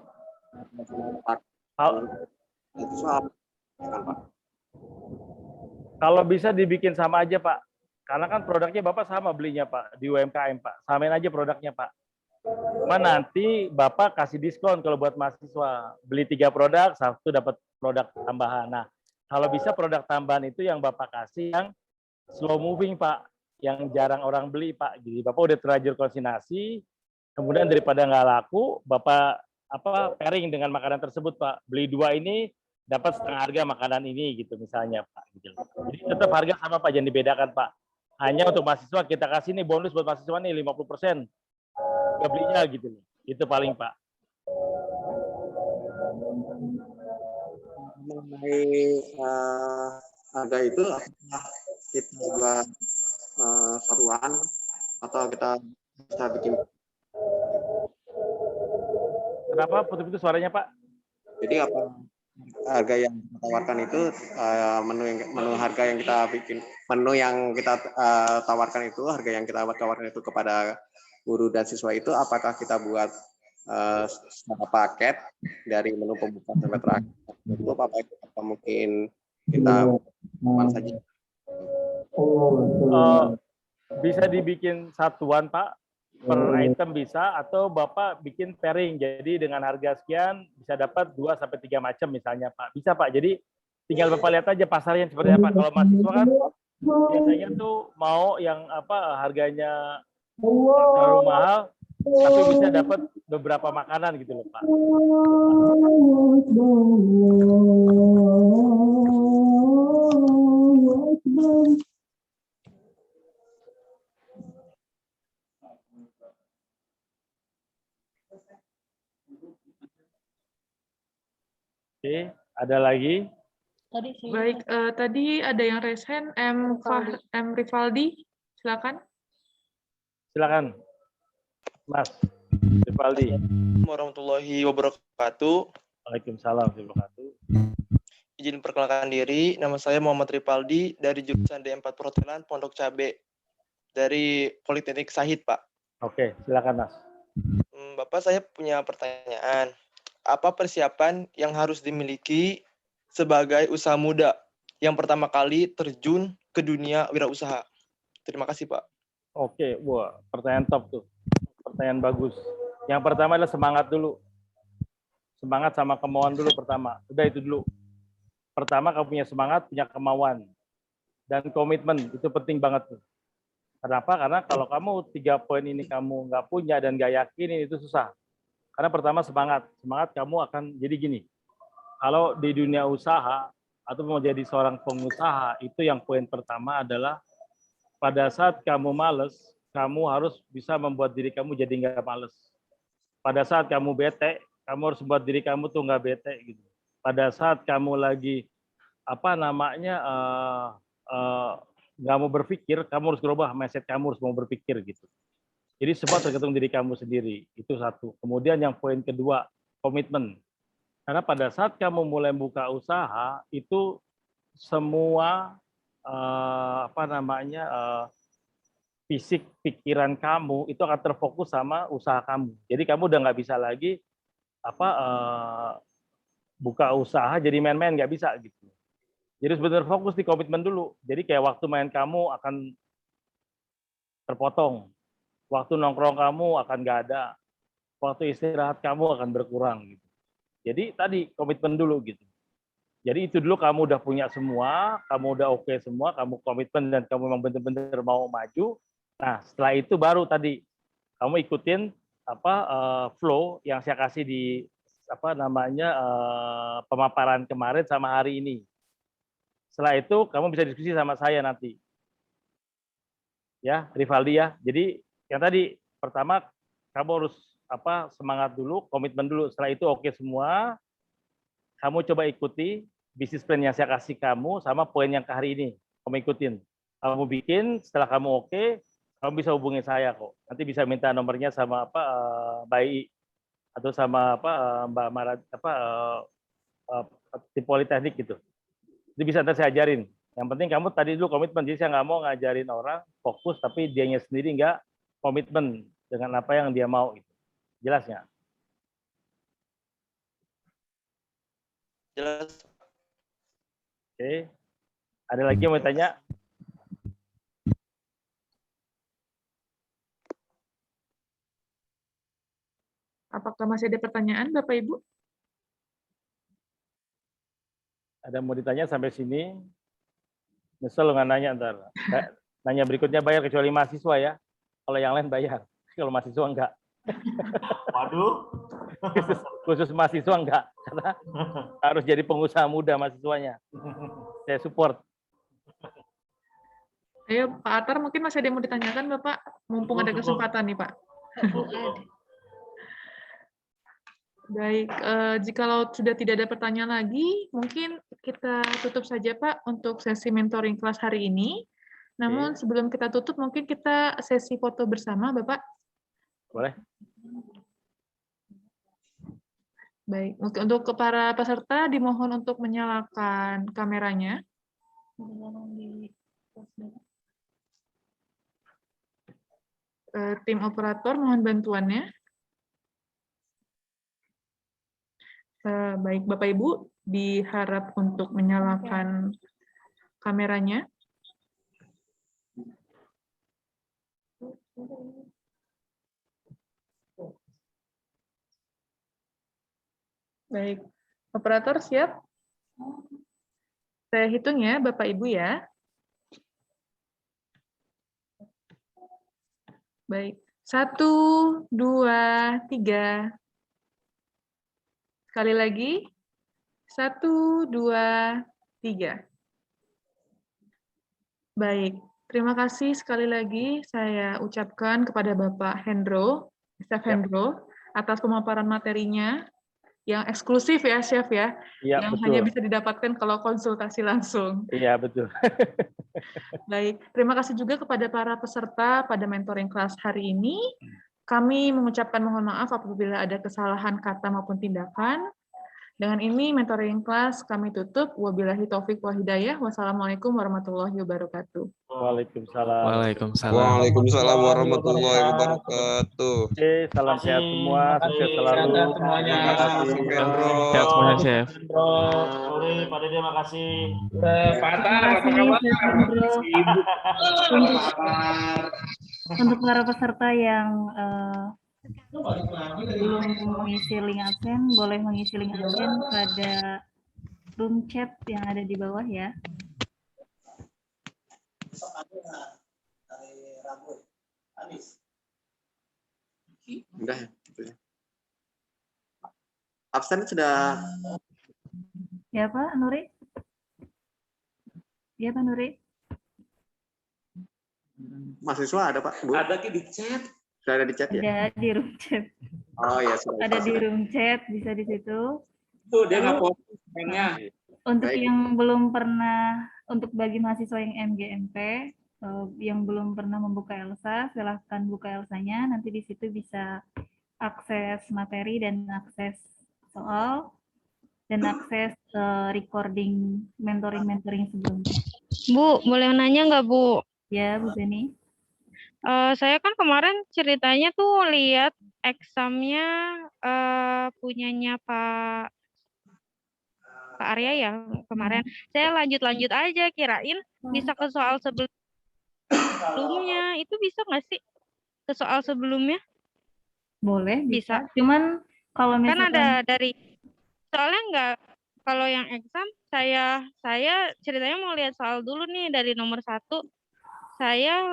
A: Kalau bisa dibikin sama aja Pak, karena kan produknya Bapak sama belinya Pak di UMKM Pak, samain aja produknya Pak. Cuma nanti Bapak kasih diskon kalau buat mahasiswa beli 3 produk, 1 dapat produk tambahan. Nah, kalau bisa produk tambahan itu yang Bapak kasih yang slow moving Pak, yang jarang orang beli Pak. Jadi Bapak udah terlanjur konsignasi, kemudian daripada nggak laku, Bapak pairing dengan makanan tersebut Pak. Beli 2 ini dapat setengah harga makanan ini gitu misalnya Pak. Gitu. Jadi tetap harga sama Pak, jangan dibedakan Pak. Hanya untuk mahasiswa kita kasih nih bonus buat mahasiswa nih 50%. Nggak belinya gitu nih. Itu paling Pak.
G: Mengenai harga itu apakah kita buat satuan atau kita bisa bikin?
A: Kenapa putus-putus suaranya Pak?
G: Jadi apa harga yang kita tawarkan itu menu harga yang kita bikin, menu yang kita tawarkan itu, harga yang kita tawarkan itu kepada guru dan siswa itu apakah kita buat secara paket dari menu pembuka sampai terakhir itu apa mungkin kita saja?
A: Bisa dibikin satuan Pak, per item bisa, atau Bapak bikin pairing. Jadi dengan harga sekian bisa dapat 2 sampai 3 macam misalnya Pak. Bisa Pak. Jadi tinggal Bapak lihat aja pasarnya seperti apa. Kalau mahasiswa kan biasanya tuh mau yang harganya terlalu mahal, tapi bisa dapat beberapa makanan gitu loh Pak. Oke, ada lagi?
C: Baik, tadi ada yang raise hand, M. Rivaldi, silakan.
A: Silakan, Mas Rivaldi.
H: Warahmatullahi wabarakatuh.
A: Waalaikumsalam warahmatullahi wabarakatuh.
H: Izin perkenalkan diri, nama saya Muhammad Rivaldi dari jurusan D4 Perhotelan Pondok Cabe dari Politeknik Sahid, Pak.
A: Oke, silakan Mas.
H: Bapak, saya punya pertanyaan. Apa persiapan yang harus dimiliki sebagai usaha muda yang pertama kali terjun ke dunia wirausaha? Terima kasih, Pak.
A: Oke, wah, pertanyaan top tuh. Pertanyaan bagus. Yang pertama adalah semangat dulu. Semangat sama kemauan dulu pertama. Udah itu dulu. pertama kamu punya semangat, punya kemauan, dan komitmen. Itu penting banget tuh. Kenapa? Karena kalau kamu 3 poin ini kamu nggak punya dan nggak yakinin, itu susah. Karena pertama semangat kamu akan jadi gini. Kalau di dunia usaha atau mau jadi seorang pengusaha, itu yang poin pertama adalah pada saat kamu males, kamu harus bisa membuat diri kamu jadi nggak males. Pada saat kamu bete, kamu harus buat diri kamu tuh nggak bete gitu. Pada saat kamu lagi nggak mau berpikir, kamu harus berubah mindset, kamu harus mau berpikir gitu. Jadi semua tergantung diri kamu sendiri. Itu satu. Kemudian yang poin kedua, komitmen. Karena pada saat kamu mulai buka usaha, itu semua fisik, pikiran kamu itu akan terfokus sama usaha kamu. Jadi kamu udah nggak bisa lagi buka usaha jadi main-main, nggak bisa gitu. Jadi sebenarnya fokus di komitmen dulu. Jadi kayak waktu main kamu akan terpotong. Waktu nongkrong kamu akan nggak ada. Waktu istirahat kamu akan berkurang. Gitu. Jadi tadi komitmen dulu gitu. Jadi itu dulu kamu udah punya semua, kamu udah oke semua, kamu komitmen dan kamu memang benar-benar mau maju. Nah setelah itu baru tadi kamu ikutin flow yang saya kasih di pemaparan kemarin sama hari ini. Setelah itu kamu bisa diskusi sama saya nanti. Ya, Rivaldi ya. Jadi yang tadi pertama kamu harus semangat dulu, komitmen dulu. Setelah itu oke semua, kamu coba ikuti bisnis plan yang saya kasih kamu sama poin yang ke hari ini. Kamu ikutin. Kamu bikin, setelah kamu oke, kamu bisa hubungi saya kok. Nanti bisa minta nomornya sama Bayi atau sama Mbak Marat di Politeknik gitu. Itu bisa nanti saya ajarin. Yang penting kamu tadi dulu komitmen. Jadi saya nggak mau ngajarin orang fokus, tapi dianya sendiri nggak komitmen dengan apa yang dia mau. Gitu. Jelas nggak?
H: Jelas.
A: Oke. Ada lagi yang mau tanya?
C: Apakah masih ada pertanyaan, Bapak Ibu?
A: Ada mau ditanya sampai sini? Nyesel nggak nanya ntar. Nanya berikutnya bayar kecuali mahasiswa ya. Kalau yang lain bayar. Kalau mahasiswa enggak.
E: Waduh.
A: Khusus mahasiswa enggak. Karena harus jadi pengusaha muda mahasiswanya. Saya support.
C: Ayo Pak Atar, mungkin masih ada yang mau ditanyakan Bapak? Mumpung ada kesempatan nih Pak. Baik, jikalau sudah tidak ada pertanyaan lagi, mungkin kita tutup saja Pak untuk sesi mentoring kelas hari ini. Namun sebelum kita tutup, mungkin kita sesi foto bersama Bapak.
A: Boleh.
C: Baik, untuk para peserta dimohon untuk menyalakan kameranya. Tim operator mohon bantuannya. Baik, Bapak Ibu, diharap untuk menyalakan kameranya. Baik, operator siap? Saya hitung ya, Bapak Ibu ya. Baik, 1, 2, 3. Sekali lagi, 1, 2, 3. Baik, terima kasih sekali lagi saya ucapkan kepada Bapak Hendro, Chef Hendro, atas pemaparan materinya yang eksklusif ya, Chef ya, yang betul. Hanya bisa didapatkan kalau konsultasi langsung.
A: Iya, betul.
C: Baik, terima kasih juga kepada para peserta pada mentoring kelas hari ini. Kami mengucapkan mohon maaf apabila ada kesalahan kata maupun tindakan. Dengan ini mentoring kelas kami tutup. Wabillahi taufik wal hidayah. Wassalamualaikum warahmatullahi wabarakatuh.
A: Waalaikumsalam.
I: Waalaikumsalam.
G: Waalaikumsalam warahmatullahi wabarakatuh.
A: Oke, salam sehat semua. Sukses selalu.
C: Semuanya.
A: Terima kasih.
I: Sehat semuanya, Chef.
E: Sorry, Pak Dede, makasih.
B: Pak Atar, apa kabar?
J: Untuk para peserta yang belum mengisi link absen, boleh mengisi link absen pada room chat yang ada di bawah ya.
G: Udah ya. Absen sudah.
J: Ya Pak Nuri? Ya Pak Nuri?
G: Mahasiswa ada Pak? Bu?
B: Ada di chat.
G: Sudah ada di chat ya?
J: Ada di room chat.
G: Oh ya sudah.
J: Ada di room chat, bisa di situ.
B: Tuh dia ngapus pennya.
J: Untuk
G: Baik.
J: yang belum pernah, untuk bagi mahasiswa yang MGMP, yang belum pernah membuka ELSA, silahkan buka ELSA-nya. Nanti di situ bisa akses materi dan akses soal, dan akses recording mentoring sebelumnya.
K: Bu, boleh nanya nggak Bu?
J: Ya, Bu Zeni.
K: Saya kan kemarin ceritanya tuh lihat examnya punyanya Pak Arya ya kemarin. Saya lanjut aja, kirain bisa ke soal sebelumnya. Itu bisa nggak sih ke soal sebelumnya?
J: Boleh,
K: Bisa.
J: Cuman kalau
K: Kan
J: misalkan
K: ada dari soalnya nggak, kalau yang exam saya ceritanya mau lihat soal dulu nih dari nomor 1. Saya